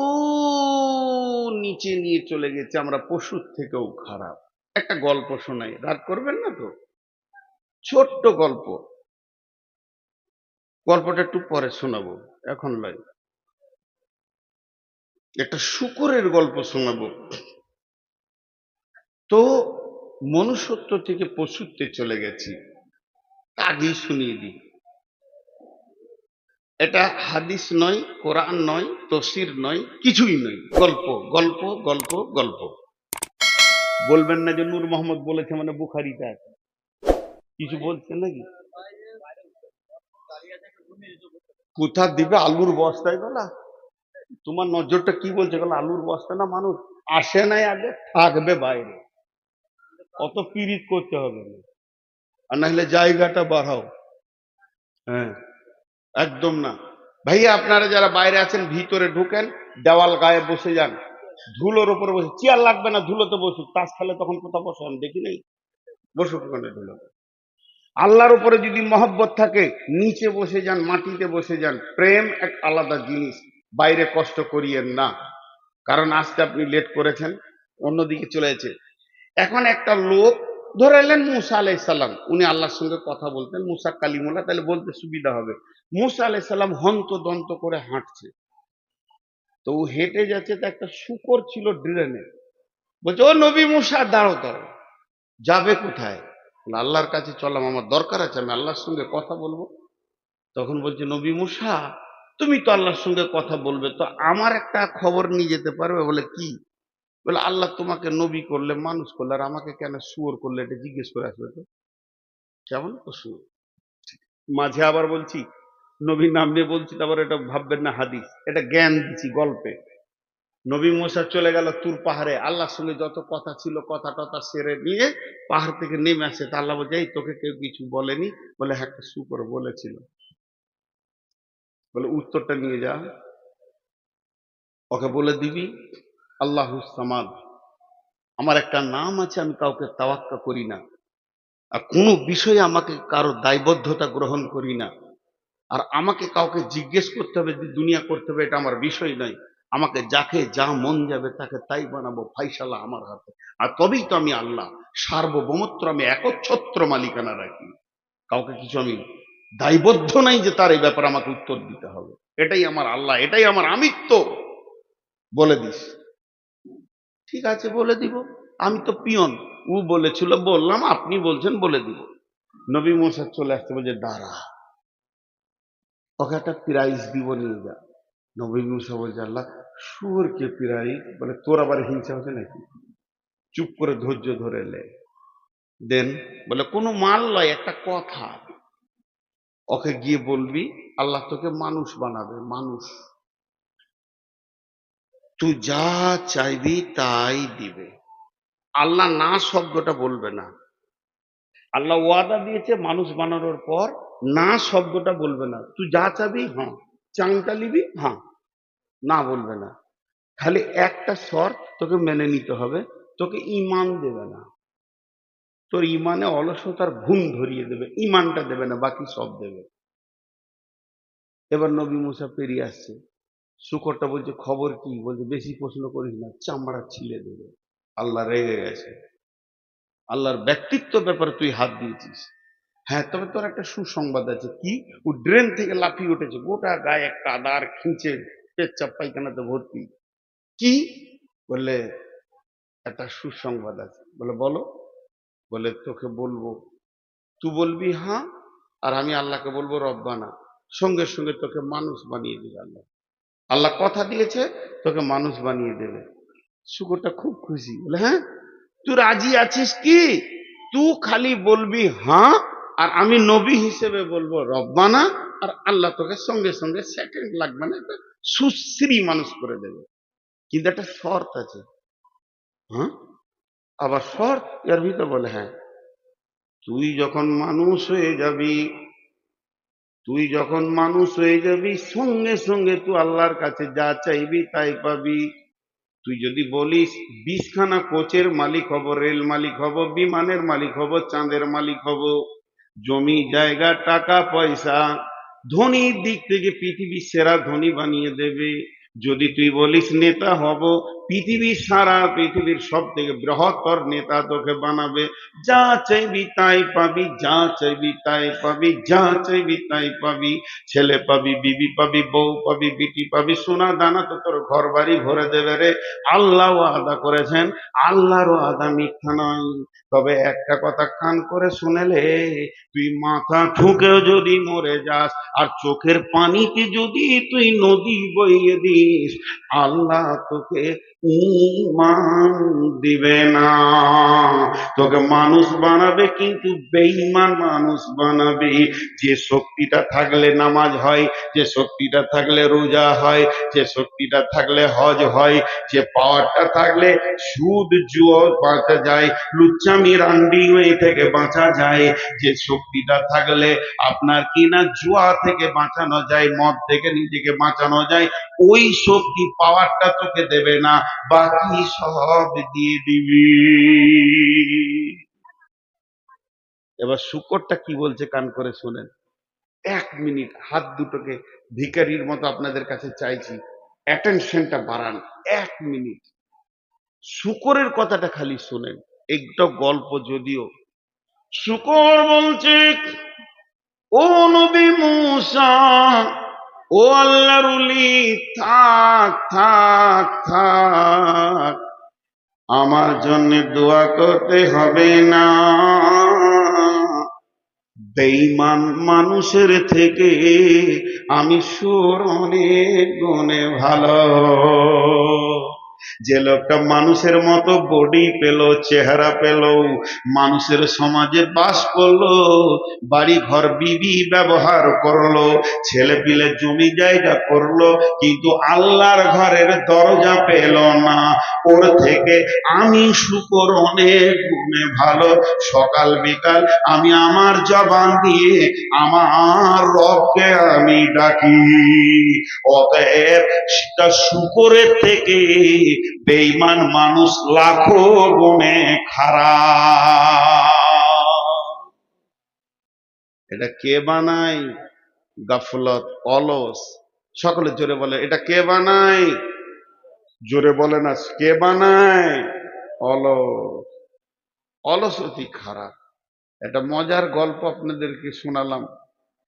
নিচে নিয়ে চলে গেছে, আমরা পশুর থেকেও খারাপ। একটা গল্প শোনাই, রাগ করবেন না তো? ছোট্ট গল্প। গল্পটা একটু পরে শোনাবো, এখন নয়। একটা শূকরের গল্প শোনাবো। তো মনুষ্যত্ব থেকে পশুত্বে চলে গেছি, আগেই শুনিয়ে দিই। এটা হাদিস নয়, কোরআন নয়, তফসির নয়, কিছুই নয়, গল্প গল্প গল্প গল্প। বলবেন না যে নূর মোহাম্মদ বলেছে মানে বুখারিতে আছে, কিছু বলছেন নাকি? কোথা দিবে? আলুর বস্তায় গলা? তোমার নজরটা কি বলছে? গলা আলুর বস্তা না মানুষ? আসে নাই আগে, থাকবে বাইরে। অত পিরিত করতে হবে না, আর না হলে জায়গাটা বাড়াও। হ্যাঁ, একদম না। ভাইয়া আপনারা যারা বাইরে আছেন ভিতরে ঢুকেন, দেওয়াল গায়ে বসে যান, ধুলোর উপরে বসে। চেয়ার লাগবে না, ধুলোতে বসুক। তাস খেলে তখন কোথাও বসে আমি দেখি নাই, বসুক ওখানে ধুলো। আল্লাহর উপরে যদি মহব্বত থাকে, নিচে বসে যান, মাটিতে বসে যান। প্রেম এক আলাদা জিনিস, বাইরে কষ্ট করিয়েন না। কারণ আজকে আপনি লেট করেছেন, অন্যদিকে চলে গেছে। এখন একটা লোক ধরে এলেন মুসা আলাইসাল্লাম, উনি আল্লাহর সঙ্গে কথা বলতেন, মুসা কালিমুল্লাহ, তাহলে বলতে সুবিধা হবে। মুসা আলাইসাল্লাম হন্ত দন্ত করে হাঁটছে, তো ও হেঁটে যাচ্ছে, তো একটা শূকর ছিল ড্রেনে। বলছে, ও নবী মুসা, দাঁড়ো দাঁড়ো। যাবে কোথায়? আল্লাহর কাছে চললাম, আমার দরকার আছে, আমি আল্লাহর সঙ্গে কথা বলবো। তখন বলছে, নবী মুসা, তুমি তো আল্লাহর সঙ্গে কথা বলবে, তো আমার একটা খবর নিয়ে যেতে পারবে? বলে কি? বলে, আল্লাহ তোমাকে নবী করলে, মানুষ করলে, আর আমাকে কেন শুয়োর করলে, এটা জিজ্ঞেস করে আসবে তো। কেমন পশু? মাঝে আবার বলছি, নবীর নাম নিয়ে বলছি, তারপর এটা ভাববেন না হাদিস, এটা জ্ঞান দিচ্ছি গল্পে। নবী মুসা চলে গেল তুর পাহাড়ে, আল্লাহর সঙ্গে যত কথা ছিল কথা টথা সেরে নিয়ে পাহাড় থেকে নেমে আসে। তা আল্লাহ বলছে, এই তোকে কেউ কিছু বলেনি? বলে, হ্যাঁ একটা শূকর বলেছিল। বলে, উত্তরটা নিয়ে যা, ওকে বলে দিবি আল্লাহুস সামাদ, আমার একটা নাম আছে, আমি কাউকে তাওয়াক্কা করি না, আর কোনো বিষয়ে আমাকে কারো দায়বদ্ধতা গ্রহণ করি না। আর আমাকে কাউকে জিজ্ঞেস করতে হবে যে দুনিয়া করতে হবে, এটা আমার বিষয় নয়। আমাকে যাকে যা মন যাবে তাকে তাই বানাবো, ফাইসালা আমার হাতে। আর তবেই তো আমি আল্লাহ, সার্বভৌমত্ব আমি একচ্ছত্র মালিকানা রাখি। কাউকে কিছু আমি দায়বদ্ধ নাই যে তার এই ব্যাপারে আমাকে উত্তর দিতে হবে। এটাই আমার আল্লাহ, এটাই আমার আমিত্ব। বলে দিস। ঠিক আছে, বলে দিব। আমি তো পিয়ন, ও বলেছিল বললাম, আপনি বলছেন বলে দিব। নবী মুসা চলে আসতে বলছে, দাঁড়া, ওকে একটা প্রাইজ দিব, নিয়ে যা। নবী মুসা বলছে, আল্লাহ, শুয়োরকে প্রাইজ? বলে, তোর আবার হিংসা হচ্ছে নাকি? চুপ করে ধৈর্য ধরে লে, দেন। বলে, কোনো মাল নয়, একটা কথা। ওকে গিয়ে বলবি আল্লাহ তোকে মানুষ বানাবে, মানুষ। তুই যা চাইবি তাই দিবে। আল্লাহ না শব্দটা বলবে না। আল্লাহ ওয়াদা দিয়েছে মানুষ বানানোর পর না শব্দটা বলবে না, তুই যা চাবি হ্যাঁ, চাংটা নিবি হ্যাঁ, না বলবে না। খালি একটা শর্ত তোকে মেনে নিতে হবে, তোকে ইমান দেবে না, তোর ইমানে অলসতার ঘুম ধরিয়ে দেবে, ইমানটা দেবে না, বাকি সব দেবে। এবার নবী মুসা পেরিয়ে আসছে, শুকরটা বলছে খবর কি, বলছে বেশি প্রশ্ন করিস না, চামড়া ছিলে দেবে। আল্লাহ রেগে গেছে, আল্লাহর ব্যক্তিত্ব ব্যাপারে তুই হাত দিয়েছিস। হ্যাঁ, তবে তোর একটা সুসংবাদ আছে। কি? ও ড্রেন থেকে লাফিয়ে উঠেছে, গোটা গায়ে একটা আদার খিঁচে পেচ্ছাপ পায়খানাতে ভর্তি। কি? বললে একটা সুসংবাদ আছে। বলে বলো। বলে তোকে বলবো, তুই বলবি হ্যাঁ, আর আমি আল্লাহকে বলবো রব্বানা, সঙ্গে সঙ্গে তোকে মানুষ বানিয়ে দেবে আল্লাহ। আল্লাহ কথা দিয়েছে, তোকে মানুষ বানিয়ে দেবে। শুকরটা খুব খুশি, বলে হ্যাঁ, তুই রাজি আছিস কি? তুই খালি বলবি হ্যাঁ, আর আমি নবী হিসেবে বলবো রব্বানা, আর আল্লাহ তোকে সঙ্গে সঙ্গে সেকেন্ড লাগবে না, একটা সুশ্রী মানুষ করে দেবে। কিন্তু একটা শর্ত আছে। হ্যাঁ, আবার শর্ত এর ভিতর, বলে হ্যাঁ, তুই যখন মানুষ হয়ে যাবি, তুই যখন মানুষ হয়ে যাবি সঙ্গে সঙ্গে তুই আল্লাহর কাছে যা চাইবি তাই পাবি। তুই যদি বলিস 20খানা কোচের মালিক হব, রেল মালিক হব, বিমানের মালিক হব, চাঁদের মালিক হব, জমি জায়গা টাকা পয়সা, ধনীর দিক থেকে পৃথিবীর সেরা ধনী বানিয়ে দেবে। যদি তুই বলিস নেতা হব, পৃথিবীর সারা পৃথিবীর সব থেকে বৃহত্তর নেতা তোকে বানাবে। যা চাইবি তাই পাবি, যা চাইবি তাই পাবি, যা চাইবি তাই পাবি। ছেলে পাবি, বিবি পাবি, বউ পাবি, বিটি পাবি, সোনা দানা তো তোর ঘর বাড়ি ভরে দেবে রে। আল্লাহ ওয়াদা করেছেন, আল্লাহর ওয়াদা মিথ্যা নয়। তবে একটা কথা কান করে শুনেলে, তুই মাথা ঠুকেও যদি মরে যাস, আর চোখের পানিতে যদি তুই নদী বইয়ে দিস, আল্লাহ তোকে ঈমান দিবে না। তোকে মানুষ বানাবে, কিন্তু বেঈমান মানুষ বানাবে। যে শক্তিটা থাকলে নামাজ হয়, যে শক্তিটা থাকলে রোজা হয়, যে শক্তিটা থাকলে হজ হয়, যে পাওয়ারটা থাকলে সুদ জুয়া বাঁচা যায়, লুচ্চামি রান্ডি থেকে বাঁচা যায়, যে শক্তিটা থাকলে আপনার কিনা জুয়া থেকে বাঁচানো যায়, মদ থেকে নিজেকে বাঁচানো যায়, ওই শক্তি পাওয়ারটা তোকে দেবে না, বাকি সব দিয়ে দিবি। এবার শুকরটা কি বলছে কান করে শোনেন। 1 মিনিট হাত দুটোকে ভিখারির মতো আপনাদের কাছে চাইছি, অ্যাটেনশনটা বাড়ান। 1 মিনিট শুকরের কথাটা খালি শোনেন, একটা গল্প যদিও। শুকর বলছে, ও নবী মূসা, ও আল্লাহর ওলি, থাক থাক থাক, আমার জন্য দোয়া করতে হবে না। বেঈমান মানুষের থেকে আমি সুর অনেক গুণে ভালো। যে লোকটা মানুষের মতো বডি পেল, চেহারা পেল, মানুষের সমাজে বাস করলো, বাড়ি ঘর বিবি ব্যবহার করলো, ছেলে পিলে জমি জায়গা করলো, কিন্তু আল্লাহর ঘরের দরজা পেল না, ওর থেকে আমি শুকর অনেক গুণে ভালো। সকাল বিকাল আমি আমার জবান দিয়ে আমার রবকে আমি ডাকি। অতএব সেটা শুকরের থেকে বেঈমান মানুষ লাখো গুণে খারাপ। এটা কে বানায়? গাফলত, অলস। সকলে জোরে বলে, এটা কে বানায়? জোরে বলে না, কে বানায়? অলস। অলস অতি খারাপ। একটা মজার গল্প আপনাদেরকে শোনালাম,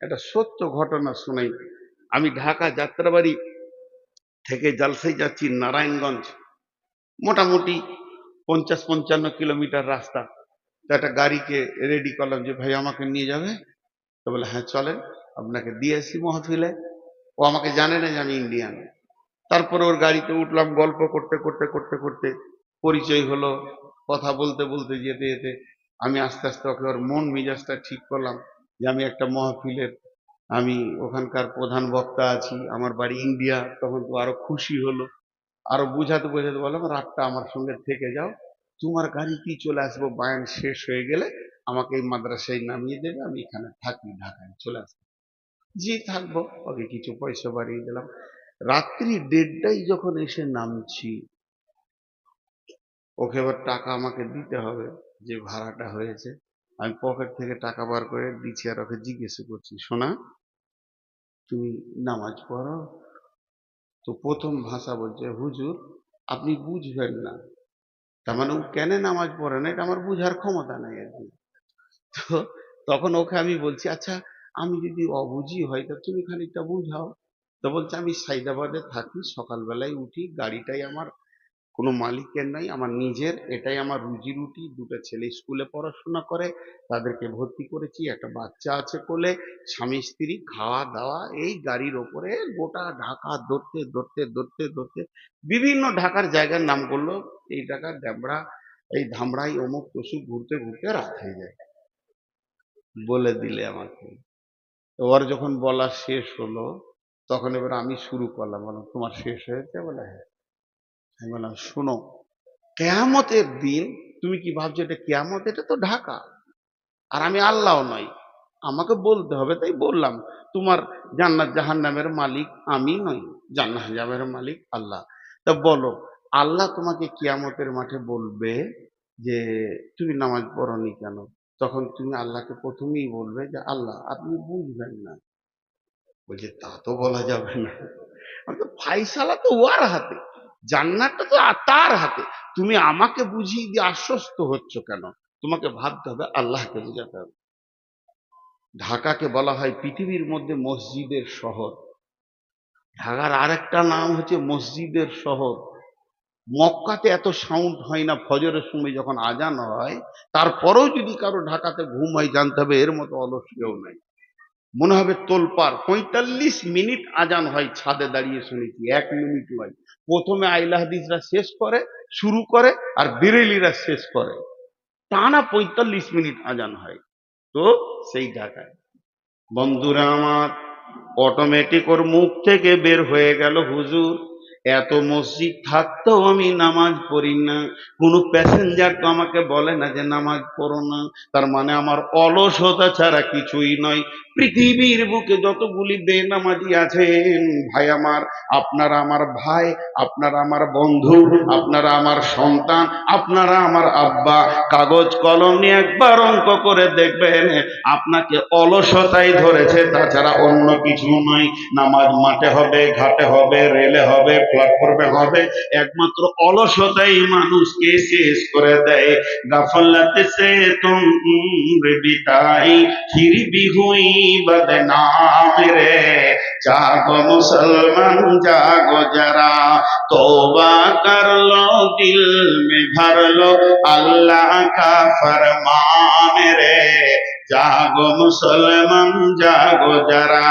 একটা সত্য ঘটনা শোনাই। আমি ঢাকা যাত্রাবাড়ি থেকে জালসাই যাচ্ছি নারায়ণগঞ্জ, মোটামুটি 50-55 কিলোমিটার রাস্তা। তো একটা গাড়িকে রেডি করলাম যে ভাই আমাকে নিয়ে যাবে। তো বলে হ্যাঁ চলেন, আপনাকে দিয়ে আসি মহফিলে। ও আমাকে জানে না যে আমি ইন্ডিয়ান। তারপরে ওর গাড়িতে উঠলাম, গল্প করতে করতে করতে করতে পরিচয় হলো। কথা বলতে বলতে যেতে যেতে আমি আস্তে আস্তে ওকে ওর মন মেজাজটা ঠিক করলাম যে আমি একটা মহফিলের, আমি ওখানকার প্রধান বক্তা আছি, আমার বাড়ি ইন্ডিয়া। তখন তো আরো খুশি হলো, আরো বুঝাতে বুঝাতে বললাম রাতটা আমার সঙ্গে থেকে যাও, তোমার গাড়িতেই চলে আসবো, বায়ান শেষ হয়ে গেলে আমাকে এই মাদ্রাসায় নামিয়ে দেবে, আমি এখানে থাকি, ঢাকায় চলে আসবো। জি থাকবো। ওকে কিছু পয়সা বাড়িয়ে দিলাম। রাত্রি 1:30টায় যখন এসে নামছি, ওকে এবার টাকা আমাকে দিতে হবে, যে ভাড়াটা হয়েছে। আমি পকেট থেকে টাকা বার করে দিচ্ছি, আর ওকে জিজ্ঞেস করছি, শোনা, তুমি নামাজ পড়ো? তো প্রথম ভাষা বলছে, হুজুর আপনি বুঝবেন না। তার মানে ও কেন নামাজ পড়ে না এটা আমার বুঝার ক্ষমতা নাই আর কি। তো তখন ওকে আমি বলছি, আচ্ছা আমি যদি অবুঝি হয় তা তুমি খানিকটা বুঝাও। তো বলছে, আমি সাইদাবাদে থাকি, সকালবেলায় উঠি, গাড়িটাই আমার, কোনো মালিকের নাই, আমার নিজের, এটাই আমার রুজি রুটি। দুটো ছেলে স্কুলে পড়াশোনা করে, তাদেরকে ভর্তি করেছি, একটা বাচ্চা আছে কোলে, স্বামী স্ত্রী, খাওয়া দাওয়া এই গাড়ির ওপরে। গোটা ঢাকা ধরতে ধরতে ধরতে ধরতে বিভিন্ন ঢাকার জায়গার নাম করলো, এই ঢাকা ড্যামরা, এই ধামরাই, অমুক তসুক, ঘুরতে ঘুরতে রাত হয়ে যায়। বলে দিলে আমাকে। ওর যখন বলা শেষ হলো, তখন এবার আমি শুরু করলাম, বললাম তোমার শেষ হয়েছে? বলে হ্যাঁ। আমি বললাম, শোনো, কেয়ামতের দিন তুমি কি ভাবছো এটা কেয়ামত? এটা তো ঢাকা, আর আমি আল্লাহ নই, আমাকে বলতে হবে, তাই বললাম। তোমার জান্নাত জাহান্নামের মালিক আমি নই, জান্নাত জাহান্নামের মালিক আল্লাহ। তা বলো, আল্লাহ তোমাকে কিয়ামতের মাঠে বলবে যে তুমি নামাজ পড়নি কেন? তখন তুমি আল্লাহকে প্রথমেই বলবে যে আল্লাহ আপনি বুঝবেন না। বলছে, তা তো বলা যাবে না। আমি তো, ফাইসালা তো ওর হাতে, জান্নাতটা তো তার হাতে। তুমি আমাকে বুঝিয়ে দিয়ে আশ্বস্ত হচ্ছ কেন? তোমাকে ভাবতে হবে, আল্লাহকে বোঝাতে হবে। ঢাকাকে বলা হয় পৃথিবীর মধ্যে মসজিদের শহর। ঢাকার আরেকটা নাম হচ্ছে মসজিদের শহর। মক্কাতে এত সাউন্ড হয় না ফজরের সময় যখন আজান হয়, তারপরেও যদি কারো ঢাকাতে ঘুম হয়, জানতে হবে এর মতো অলস কেউ নাই। মনে হবে তোলপাড়। 45 মিনিট আজান হয়, ছাদে দাঁড়িয়ে শুনেছি, 1 মিনিট নয়। প্রথমে আইলা হাদিসরা শেষ করে, শুরু করে, আর বেরেলিরা শেষ করে, টানা 45 মিনিট আজান হয়। তো সেই ঢাকায়, বন্ধুরা আমার, অটোমেটিক ওর মুখ থেকে বের হয়ে গেল, হুজুর এত মসজিদ থাকতেও আমি নামাজ পড়ি না, কোনো প্যাসেঞ্জার তো আমাকে বলে না যে নামাজ পড়ো না। তার মানে আমার অলসতা ছাড়া কিছুই নয়। পৃথিবীর বুকে যতগুলি বেনামাজি আছেন ভাই আমার, আপনারা আমার ভাই, আপনারা আমার বন্ধু, আপনারা আমার সন্তান, আপনারা আমার আব্বা, কাগজ কলম নিয়ে একবার অঙ্ক করে দেখবেন, আপনাকে অলসতাই ধরেছে, তাছাড়া অন্য কিছু নয়। নামাজ মাঠে হবে, ঘাটে হবে, রেলে হবে, প্ল্যাটফর্মে হবে, একমাত্র অলসতাই মানুষকে শেষ করে দেয়। গাফলত সে তুম বিতাই, ফির ভি হুই বদনাম রে। জাগো মুসলমান জাগো जरा, तौबा कर लो दिल में भर लो अल्लाह का फरमान रे। जागो मुसलमान जागो जरा,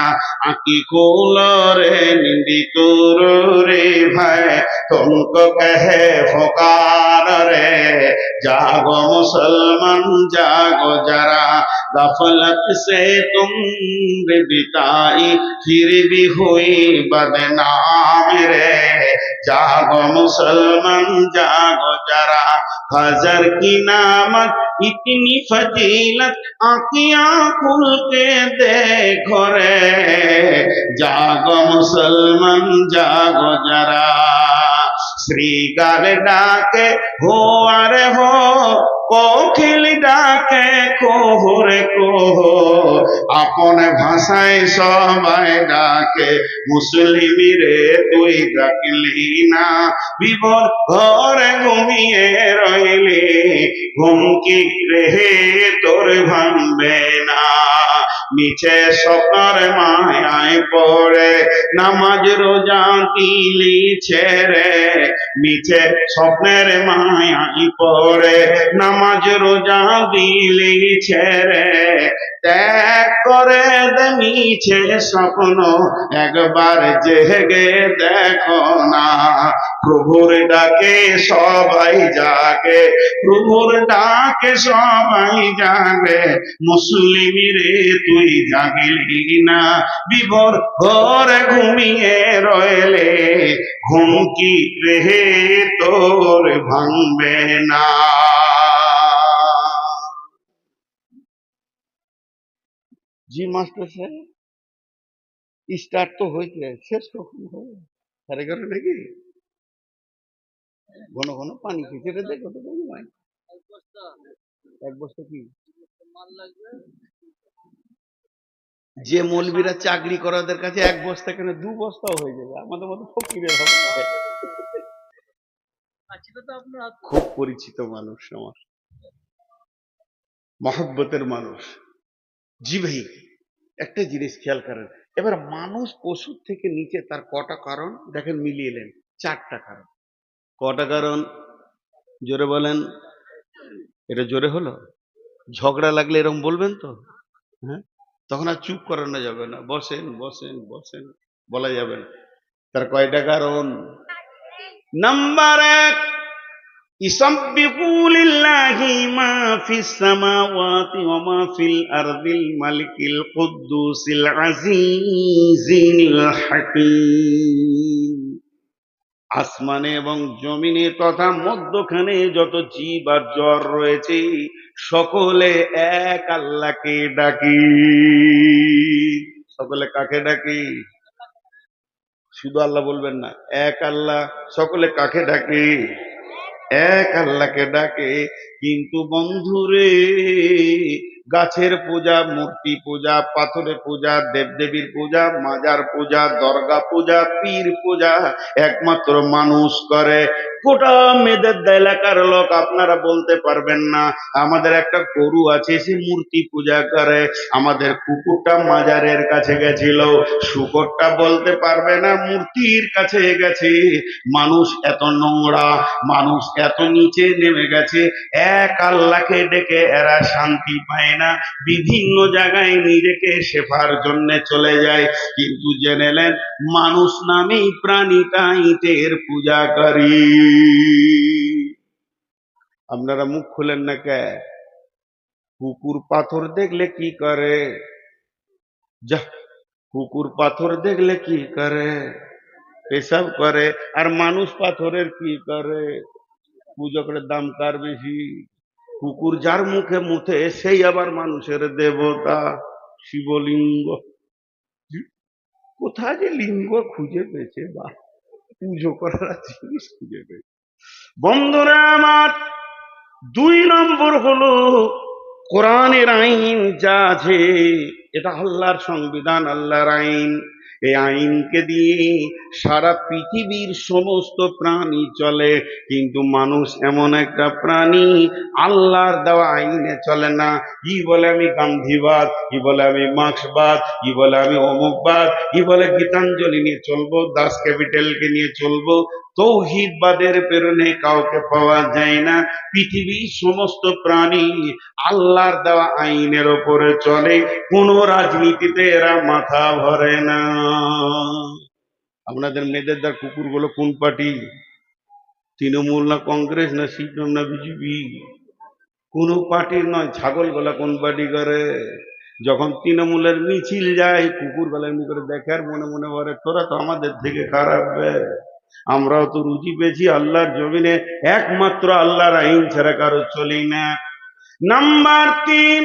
आंखी खोलो रे निंदी तोरो रे भाई, तुमको कहे पुकार रे। जागो मुसलमान जागो जरा, गफलत से तुम बिताई, फिर भी हुई बदनाम रे। जागो मुसलमान जागो जरा, फजर की नामत इतनी फजीलत, आँखियाँ खुल के देखो रे। जागो मुसलमान जागो जरा। শ্রীগাল ডাকে হো আরে হো, কোকিল ডাকে কোহরে কোহ, আপন ভাষায় সবাই ডাকে, মুসলিম রে তুই ডাকলি না, বিপদ ঘরে ঘুমিয়ে রইলি, ঘুম কি রে তোর ভাঙবে না। মিছে স্বপ্নের মায়ায় পড়ে নামাজ রোজা দিলি ছেড়ে, মিছে স্বপ্নের মায়ায় পড়ে নামাজ রোজা দিলি ছেড়ে, ত্যাগ করে দে মিছে স্বপ্ন, একবার জেগে দেখো না। প্রভুর ডাকে সবাই জাগে, প্রভুর ডাকে সবাই জাগে, মুসলিম রে তুই জাগলি না, বিভোর ঘরে ঘুমিয়ে রইলে, ঘুম কি রে তোর ভাঙবে না। জি মাস্টার সাহেব, স্টার্ট তো হয়েছে, শেষ কখন হবে? সাড়ে এগারো নাকি? ঘন ঘন পানি খেতে রে, দেখো তো ভাই। এক বস্তা কি? যে মৌলবীরা চাকরি করে ওদের কাছে এক বস্তা কেন, দু বস্তাও হয়ে যাবে, আমাদের মতো ফকিরের হবে। খুব পরিচিত মানুষ আমার, মহব্বতের মানুষ। জি ভাই, একটা জিনিস খেয়াল করেন, এবার মানুষ পশুর থেকে নিচে তার কটা কারণ দেখেন, মিলিয়ে নেন। চারটা কারণ। কটা কারণ? জোরে বলেন। এটা জোরে হলো? ঝগড়া লাগলে এরকম বলবেন তো? হ্যাঁ, তখন আর চুপ করানো যাবে না, বসেন বসেন বসেন, বলা যাবে না। তার কয়টা কারণ? নাম্বার এক, ইসাব্বিহু লিল্লাহি মা ফিস সামাওয়াতি ওয়া মা ফিল আরদিল মালিকিল কুদ্দুসিল আজিজিল হাকীম। আসমানে এবং জমিনে তথা মধ্যখানে যত জীব আর জড় রয়েছে, সকলে এক আল্লাহকে ডাকি। সকলে কাকে ডাকি? শুধু আল্লাহ বলবেন না, এক আল্লাহ। সকলে কাকে ডাকে? এক আল্লাহকে ডাকে। কিন্তু বন্ধুরে, গাছের পূজা, মূর্তি পূজা, পাথরে পূজা, দেবদেবীর পূজা, মাজার পূজা, দরগা পূজা, পীর পূজা একমাত্র মানুষ করে। গোটা মেয়েদের এলাকার লোক আপনারা বলতে পারবেন না আমাদের একটা গরু আছে, সে মূর্তি পূজা করে। আমাদের কুকুরটা মাজারের কাছে গেছিল, শুকরটা বলতে পারবে না মূর্তির কাছে গেছে। মানুষ এত নোংরা, মানুষ এত নিচে নেমে গেছে, এক আল্লাহকে ডেকে এরা শান্তি পায় না, বিভিন্ন জায়গায় নিজেকে শেফার জন্য চলে যায়। কিন্তু জেনে নেন, মানুষ নামেই প্রাণীটা ইটের পূজা করি। আপনারা মুখ খুলেন না কে? কুকুর পাথর দেখলে কি করে? যা, কুকুর পাথর দেখলে কি করে? পেশাব করে। আর মানুষ পাথরের কি করে? পুজো করে। দাম কার বেশি? কুকুর যার মুখে মুখে সেই আবার মানুষের দেবতা, শিবলিঙ্গ। কোথায় যে লিঙ্গ খুঁজে পেয়েছে, বা পুজো করার জিনিস খুঁজে পেয়েছে। বন্ধুরা আমার, দুই নম্বর হলো কোরআনের আইন যা আছে, এটা আল্লাহর সংবিধান, আল্লাহর আইন। এই আইনকে দিয়ে সারা পৃথিবীর সমস্ত প্রাণী চলে। কিন্তু মানুষ এমন একটা প্রাণী, আল্লাহর দেওয়া আইনে চলে না। কি বলে আমি গান্ধীবাদ, কি বলে আমি মার্ক্সবাদ, কি বলে আমি অমুকবাদ, কি বলে গীতাঞ্জলি নিয়ে চলবো, দাস ক্যাপিটালকে নিয়ে চলবো। তৌহিদবাদের প্রেরণে কাউকে পাওয়া যায় না। পৃথিবীর সমস্ত প্রাণী আল্লাহর দেওয়া আইনের ওপরে চলে, কোন রাজনীতিতে এরা মাথা ভরে না। আপনাদের মেয়েদের দা কুকুরগুলো কোন পার্টি? তৃণমূল না কংগ্রেস না সিপিএম না বিজেপি? কোন পার্টির নয়। ছাগলগুলা কোন পার্টি করে? যখন তৃণমূলের মিছিল যায়, কুকুর বেলা এমনি করে দেখে আর মনে মনে বলে, তোরা তো আমাদের থেকে খারাপ বে, আমরাও তো রুজি পেয়েছি আল্লাহর জমিনে, একমাত্র আল্লাহর আইন ছাড়া কারো চলি না। নাম্বার তিন,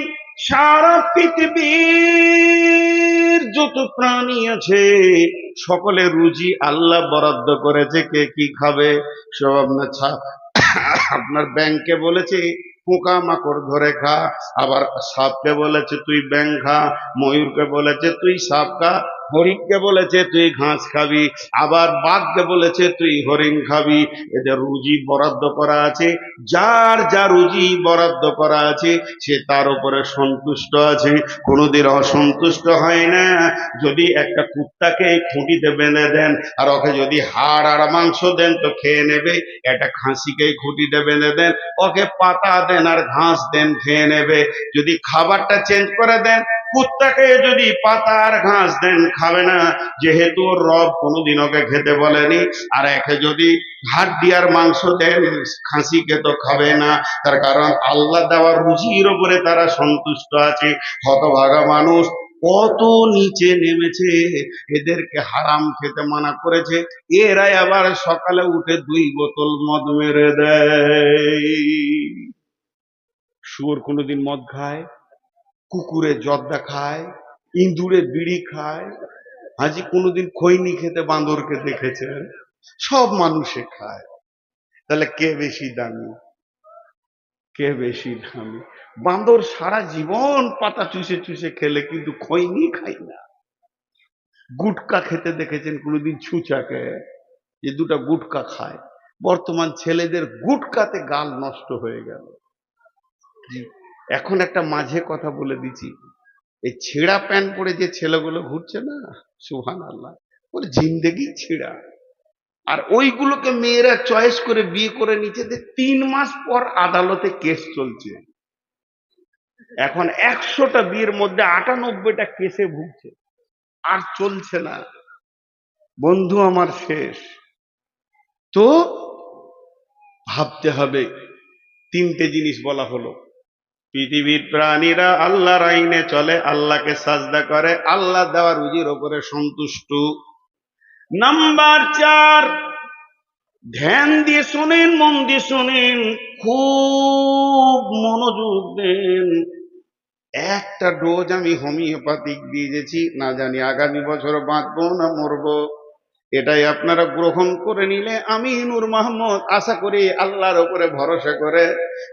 সারা পৃথিবীর যত প্রাণী আছে, সকলে রুজি আল্লাহ বরাদ্দ করেছে, কে কি খাবে সব আপনার আপনার ব্যাংকে বলেছে পোকা মাকড় ধরে খা, আবার সাপকে বলেছে তুই ব্যাং খা, ময়ূরকে বলেছে তুই সাপ খা, হরিণকে বলেছে তুই ঘাস খাবি, আবার বাঘকে বলেছে তুই হরিণ খাবি। এদের রুজি বরাদ্দ করা আছে। যার যা রুজি বরাদ্দ করা আছে, সে তার উপরে সন্তুষ্ট আছে, কোনোদিন অসন্তুষ্ট হয় না। যদি একটা কুত্তাকে খুঁটিতে বেঁধে দেন, আর ওকে যদি হাড় আর মাংস দেন তো খেয়ে নেবে। একটা খাসিকে খুঁটিতে বেঁধে দেন, ওকে পাতা দেন আর ঘাস দেন, খেয়ে নেবে। যদি খাবারটা চেঞ্জ করে দেন, কুত্তাকে যদি পাতা আর ঘাস দেন, খাবে না, যেহেতু ওর রব কোনোদিন ওকে খেতে বলেনি। আর একে যদি হাড্ডি আর মাংস দেন, খাসিকে তো খাবে না, তার কারণ আল্লাহ দেওয়ার রুজির উপরে তারা সন্তুষ্ট আছে। হতভাগা মানুষ কত নিচে নেমেছে, এদেরকে হারাম খেতে মানা করেছে, এরাই আবার সকালে উঠে 2 বোতল মদ মেরে দেয়। শুয়োর কোনোদিন মদ খায়? কুকুরে জর্দা খায়? ইঁদুরে বিড়ি খায়। হাজি কোনোদিন খৈনি খেতে বাঁদরকে দেখেছেন? সব মানুষে খায়। তাহলে কে বেশি দামি? কে বেশি দামি? বাঁদর সারা জীবন পাতা চুষে চুষে খেলে কিন্তু খৈনি খাই না। গুটকা খেতে দেখেছেন কোনোদিন ছুঁচাকে? যে দুটা গুটকা খায়। বর্তমান ছেলেদের গুটকাতে গাল নষ্ট হয়ে গেল। জি। এখন একটা মাঝে কথা বলে দিচ্ছি, এই ছেঁড়া প্যান্ট পরে যে ছেলেগুলো ঘুরছে না, সুবহানাল্লাহ, ওর জিন্দেগি ছেঁড়া। আর ওইগুলোকে মেয়েরা চয়েস করে বিয়ে করে নিচ্ছে, যে 3 মাস পর আদালতে কেস চলছে। এখন 100টা বিয়ের মধ্যে 98টা কেসে ভুগছে, আর চলছে না। বন্ধু আমার শেষ। তো ভাবতে হবে। 3টে জিনিস বলা হলো। পৃথিবীর প্রাণীরা আল্লাহর আইনে চলে, আল্লাহকে সাজদা করে, আল্লাহ দেওয়া রুজির ওপরে সন্তুষ্ট। নাম্বার 4, ধ্যান দিয়ে শোনেন, মন দিয়ে শোনেন, খুব মনোযোগ দেন। একটা ডোজ আমি হোমিওপ্যাথিক দিয়ে দিয়েছি, না জানি আগামী বছর বাঁচবো না মরবো। এটাই আপনারা গ্রহণ করে নিলে আমি নূর মোহাম্মদ আশা করি আল্লাহর উপরে ভরসা করে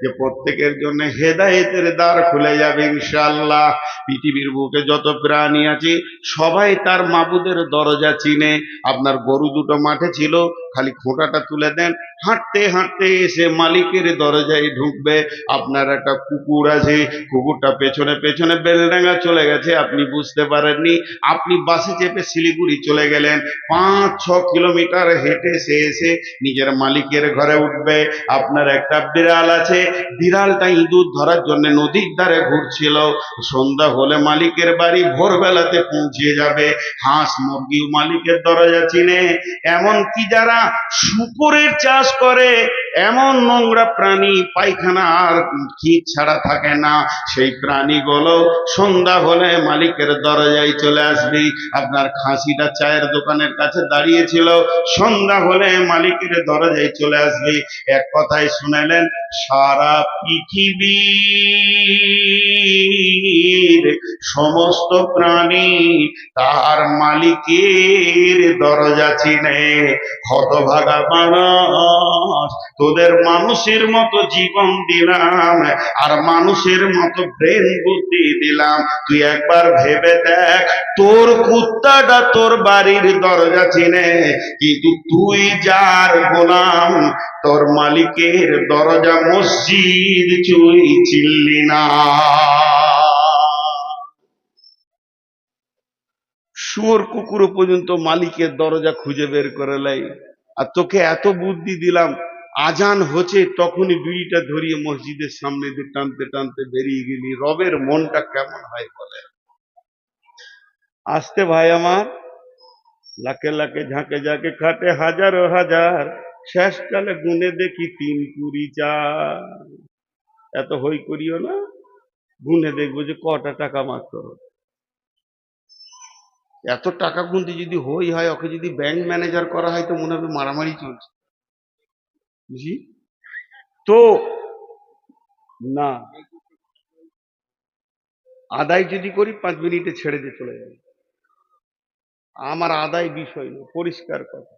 যে প্রত্যেকের জন্য হেদায়েতের দ্বার খুলে যাবে ইনশাআল্লাহ। পৃথিবীর বুকে যত প্রাণী আছে সবাই তার মাবুদের দরজা চিনে। আপনার গরু দুটো মাঠে ছিল, খালি খোঁটাটা তুলে দেন, হাঁটতে হাঁটতে এসে মালিকের দরজায় ঢুকবে। আপনার একটা কুকুর আছে, কুকুরটা পেছনে পেছনে বেলডাঙ্গা চলে গেছে, আপনি বুঝতে পারেননি। আপনি বাসে চেপে শিলিগুড়ি চলে গেলেন, 5-6 কিলোমিটার হেঁটে সে এসে নিজের মালিকের ঘরে উঠবে। আপনার একটা বিড়াল আছে, বিড়ালটা ইঁদুর ধরার জন্য নদীর ধারে ঘুরছিল, সন্ধ্যা হলে মালিকের বাড়ি ভোরবেলাতে পৌঁছে যাবে। হাঁস মুরগিও মালিকের দরজা চিনে। এমন কি যারা শুকরের চাষ করে, এমন নোংরা প্রাণী পায়খানা আর খিঁচ ছাড়া থাকে না, সেই প্রাণীগুলো সন্ধ্যা হলে মালিকের দরজায় চলে আসবে। আপনার খাসিটা চায়ের দোকানের কাছে দাঁড়িয়েছিল, সন্ধ্যা হলে মালিকের দরজায় চলে আসবে। এক কথায় শুনেলেন, সারা পৃথিবীর সমস্ত প্রাণী তার মালিকের দরজা চিনে। হতভাগা মানুষ, তোদের মানুষের মতো জীবন দিলাম আর মানুষের মতো ব্রেন বুদ্ধি দিলাম, তুই একবার ভেবে দেখ, তোর কুত্তাটা তোর বাড়ির দরজা চিনে, কিন্তু তুই যার গোলাম, তোর মালিকের দরজা মসজিদ তুই চিনলি না। শুয়োর কুকুরও পর্যন্ত মালিকের দরজা খুঁজে বের করে লাই। আর তোকে এত বুদ্ধি দিলাম, আজান হচ্ছে তখনই বিড়িটা ধরিয়ে মসজিদের সামনে দিয়ে টানতে টানতে বেরিয়ে গেলি। রবের মনটা কেমন হয় বলে? আসতে ভাই আমার, লাখে লাখে ঝাঁকে ঝাঁকে খাটে হাজারো হাজার, শেষকালে গুনে দেখি 3-4। এত হই করিও না, গুনে দেখবো যে কটা টাকা মাত্র। এত টাকা গুনতে যদি হই হয়, ওকে যদি ব্যাংক ম্যানেজার করা হয় তো মনে হবে মারামারি চলছে, বুঝি তো। না, আদায় যদি করি 5 মিনিটে ছেড়ে দিয়ে চলে যাবে। আমার আদায় বিষয় না, পরিষ্কার কথা।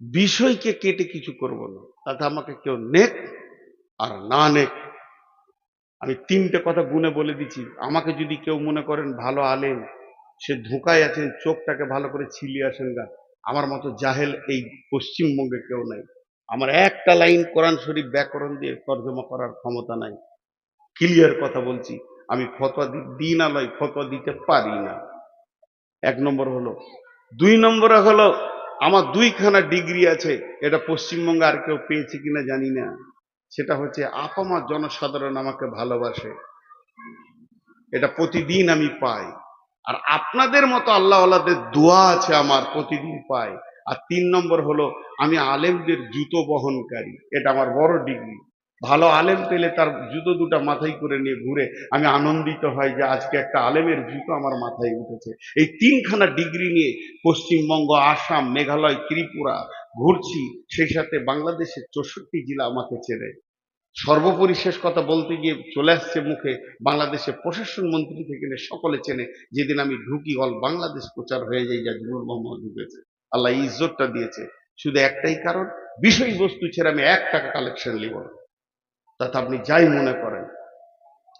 বিষয়কে কেটে কিছু করব না, তাতে আমাকে কেউ নেক আর না নেক। আমি 3টে কথা গুনে বলে দিচ্ছি। আমাকে যদি কেউ মনে করেন ভালো আলেম, সে ধোঁকায় আছেন, চোখটাকে ভালো করে ছিলিয়ে আসেন গা। আমার মতো জাহেল এই পশ্চিমবঙ্গে কেউ নাই। আমার একটা লাইন কোরআন শরীফ ব্যাকরণ দিয়ে তর্জমা করার ক্ষমতা নাই। ক্লিয়ার কথা বলছি, আমি ফতোয়া দিই না, লয় ফতোয়া দিতে পারি না। 1 নম্বর হলো। 2 নম্বরে হলো, আমার 2খানা ডিগ্রি আছে, এটা পশ্চিমবঙ্গে আর কেউ পেয়েছে কিনা জানি না। সেটা হচ্ছে আপামর জনসাধারণ আমাকে ভালোবাসে, এটা প্রতিদিন আমি পাই। আর আপনাদের মতো আল্লাহওয়ালাদের দোয়া আছে আমার, প্রতিদিন পাই। আর 3 নম্বর হলো, আমি আলেমদের জুতো বহনকারী, এটা আমার বড় ডিগ্রি। ভালো আলেম পেলে তার জুতো দুটা মাথায় করে নিয়ে ঘুরে আমি আনন্দিত হই যে আজকে একটা আলেমের জুতো আমার মাথায় উঠেছে। এই 3খানা ডিগ্রি নিয়ে পশ্চিমবঙ্গ, আসাম, মেঘালয়, ত্রিপুরা ঘুরছি, সেই সাথে বাংলাদেশের 64 জেলা আমাকে চেনে। সর্বোপরি শেষ কথা বলতে গিয়ে চলে আসছে মুখে, বাংলাদেশে প্রশাসন মন্ত্রী থেকে নিয়ে সকলে চেনে, যেদিন আমি ঢুকি অল বাংলাদেশ প্রচার হয়ে যায়, যা নূর মোহাম্মদ ঢুকেছে। আল্লাহ ইজ্জতটা দিয়েছে, শুধু একটাই কারণ, বিষয়বস্তু ছেড়ে আমি 1 টাকা কালেকশন নিব না। তাতে আপনি যাই মনে করেন,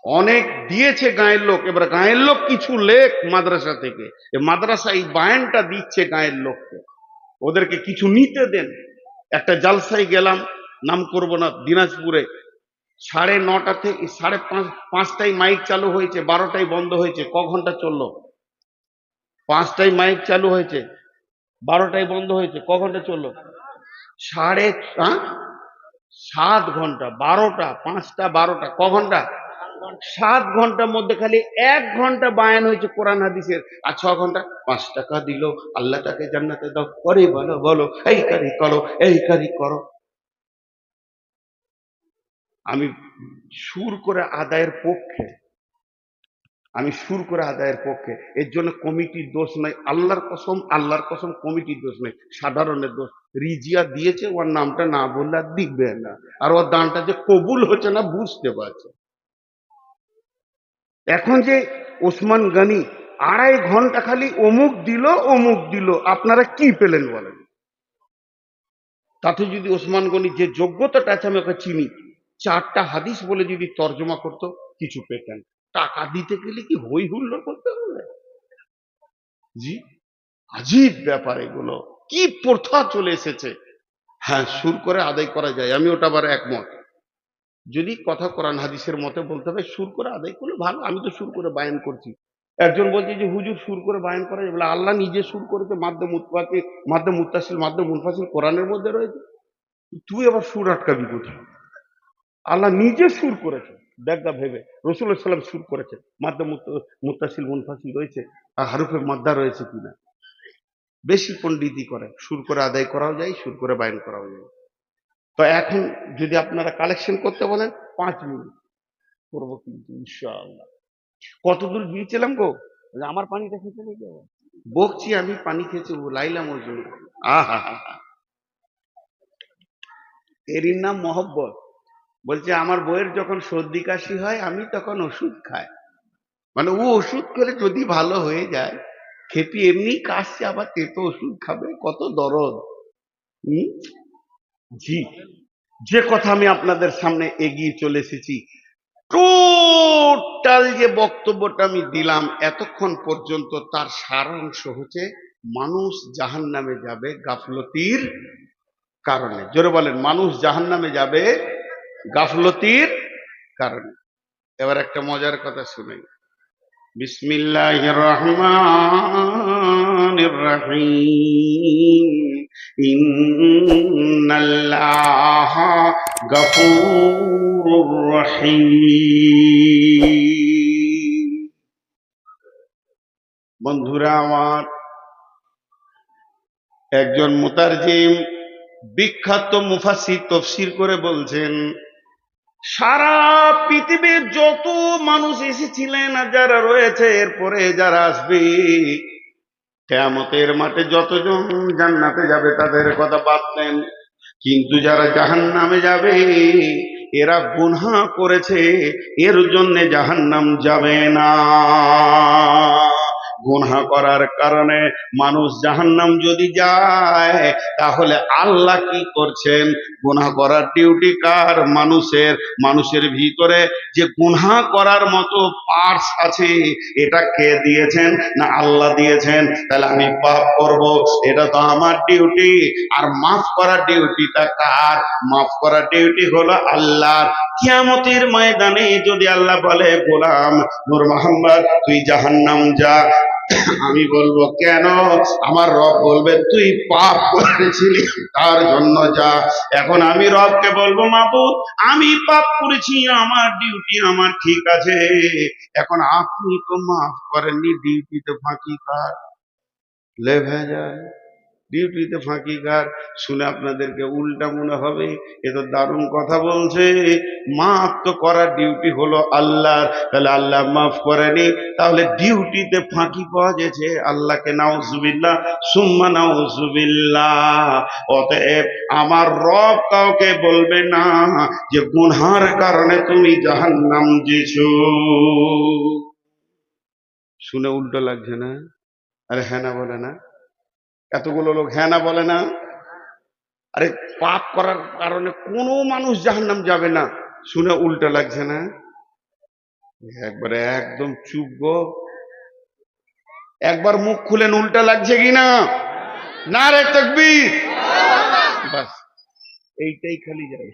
অনেক দিয়েছে গায়ের লোক, এবার গায়ের লোক কিছু লেখ মাদ্রাসা থেকে, মাদ্রাসা এই বায়ানটা দিচ্ছে গায়ের লোককে, ওদেরকে কিছু নিতে দেন। একটা জালসায় গেলাম, নাম করব না, দিনাজপুরে, 9:30 থেকে 5:30টায় মাইক চালু হয়েছে, 12টায় বন্ধ হয়েছে, ক ঘন্টা চললো? 5টায় মাইক চালু হয়েছে, 12টায় বন্ধ হয়েছে, ক ঘন্টা চললো? সাড়ে হ্যাঁ 7 ঘন্টা। 12টা 5টা 12টা, ক ঘন্টা? 7 ঘন্টার মধ্যে খালি 1 ঘন্টা বায়ান হয়েছে কোরআন হাদিসের, আর 6 ঘন্টা 5 টাকা দিল, আল্লাহ তাকে জান্নাতে দাও, করে বলো বলো, এই কারি করো, এই কারি করো। আমি সুর করে আদায়ের পক্ষে, আমি সুর করে আদায়ের পক্ষে। এর জন্য কমিটির দোষ নাই, আল্লাহর কসম, আল্লাহর কসম, কমিটির দোষ নাই, সাধারণের দোষ। রিজিয়া দিয়েছে, ওর নামটা না বললে আর দিবে না, আর ওর দানটা যে কবুল হচ্ছে না বুঝতে পারছে। এখন যে ওসমান গনি 2.5 ঘন্টা খালি অমুক দিল অমুক দিল, আপনারা কি পেলেন বলেন? তাতে যদি ওসমান গনি যে যোগ্যতাটা আছে, আমি ওকে চিনি, 4টা হাদিস বলে যদি তর্জমা করতো, কিছু পেতেন। টাকা দিতে গেলে কি হই হুল্লোড় করতে হবে? জি, আজীব ব্যাপার এগুলো, কি প্রথা চলে এসেছে। হ্যাঁ, সুর করে আদায় করা যায়, আমি ওটা আবার একমত। যদি কথা কোরআন হাদিসের মতে বলতে হবে, সুর করে আদায় করলে ভালো। আমি তো সুর করে বায়ান করছি। একজন বলছে যে হুজুর সুর করে বায়ান করা যায়, বলে আল্লাহ নিজে সুর করেছে, মাধ্যম উৎপাতি, মাধ্যম মুত্তাসিল, মাধ্যম মুনফাসিল কোরআনের মধ্যে রয়েছে, তুই আবার সুর আটকাবি কোথায়? আল্লাহ নিজে সুর করেছে, দেখবা ভেবে। রাসূলুল্লাহ সাল্লাল্লাহু আলাইহি ওয়াসাল্লাম সুর করেছে, মাধ্যম মুত্তাসিল মুনফাসিল রয়েছে, আর হারুফে মাদ্দা রয়েছে কিনা। বেশি পণ্ডিতি করে, সুর করে আদায় করাও যায়, সুর করে বায়ান করাও যায়। তো এখন যদি আপনারা কালেকশন করতে বলেন, 5 মিনিট করবো কিন্তু ইনশাআল্লাহ। কতদূর গিয়েছিলাম গো? আমার পানিটা খেতে নিয়ে যাবো, বকছি আমি, পানি খেয়েছি, লাইলাম ওর জন্য। আহা, এরই নাম মহব্বত। বলছে আমার বইয়ের যখন সর্দি কাশি হয়, আমি তখন ওষুধ খাই। মানে ও ওষুধ খেলে যদি ভালো হয়ে যায়, খেপি এমনি কাশছে, আবার তেতো ওষুধ খাবে, কত দরদ। হম। জি, যে কথা আমি আপনাদের সামনে এগিয়ে চলে এসেছি, টোটাল যে বক্তব্যটা আমি দিলাম এতক্ষণ পর্যন্ত, তার সারাংশ হচ্ছে, মানুষ জাহান্নামে যাবে গাফলতির কারণে। জোরে বলেন, মানুষ জাহান্নামে যাবে গাফলতির কারণে। এবার একটা মজার কথা শুনেন। বিসমিল্লাহির রহমানির রহিম। ইন্নাল্লাহা গফুরুর রহিম। বন্ধুরা আমার, একজন মুতারজিম, বিখ্যাত মুফাসসির, তাফসীর করে বলছেন, সারা পৃথিবীর যত মানুষ এসেছিলেন আর যারা রয়েছে, এরপরে যারা আসবে, কিয়ামতের মাঠে যতজন জান্নাতে যাবে তাদের কথা বাদ দেন, কিন্তু যারা জাহান্নামে যাবে, এরা গুনাহ করেছে, এর জন্য জাহান্নাম যাবে না। গুনাহ করার কারণে মানুষ জাহান্নাম যদি যায়, তাহলে আল্লাহ কি করছেন? গুনাহ করার ডিউটি কার? মানুষের। মানুষের ভিতরে যে গুনাহ করার মতো পার্টস আছে, এটা কে দিয়েছেন? না আল্লাহ দিয়েছেন। তাহলে আমি পাপ করব, এটা তো আমার ডিউটি। আর মাফ করার ডিউটিটা কার? মাফ করার ডিউটি হলো আল্লাহর। কিয়ামতের ময়দানে যদি আল্লাহ বলে, গোলাম নূর মোহাম্মদ তুই জাহান্নাম যা, আমি বলবো কেন? আমার রব বলবে তুই পাপ করেছিলি, তার জন্য যা। এখন আমি রবকে বলবো, মাবুদ আমি পাপ করেছি, আমার ডিউটি আমার ঠিক আছে, এখন আপনি তো মাফ করেননি, ডিউটি তো ফাঁকি কার? লে ভেজাল। ডিউটিতে ফাঁকি কার? শুনে আপনাদেরকে উল্টা মনে হবে এ তো দারুণ কথা বলছে, মাফ তো করার ডিউটি হলো আল্লাহর, তাহলে আল্লাহ মাফ করেনি, তাহলে ডিউটিতে ফাঁকি পাওয়া গেছে, আল্লাহকে নাউজুবিল্লাহ সুম্মা নাউজুবিল্লাহ। অতএব আমার রব কাউকে বলবে না যে গুনহার কারণে তুমি জাহান্নাম দিছো। শুনে উল্টো লাগছে না? আরে হ্যাঁ না বলে না? এতগুলো লোক হ্যাঁ না বলে না? আরে পাপ করার কারণে কোনো মানুষ জাহান্নাম যাবে না, শুনে উল্টো লাগছে না? একবারে একদম চুপ গো। একবার মুখ খুলেন, উল্টা লাগছে কিনা? নারে তাকবীর। বাস এইটাই খালি যায়।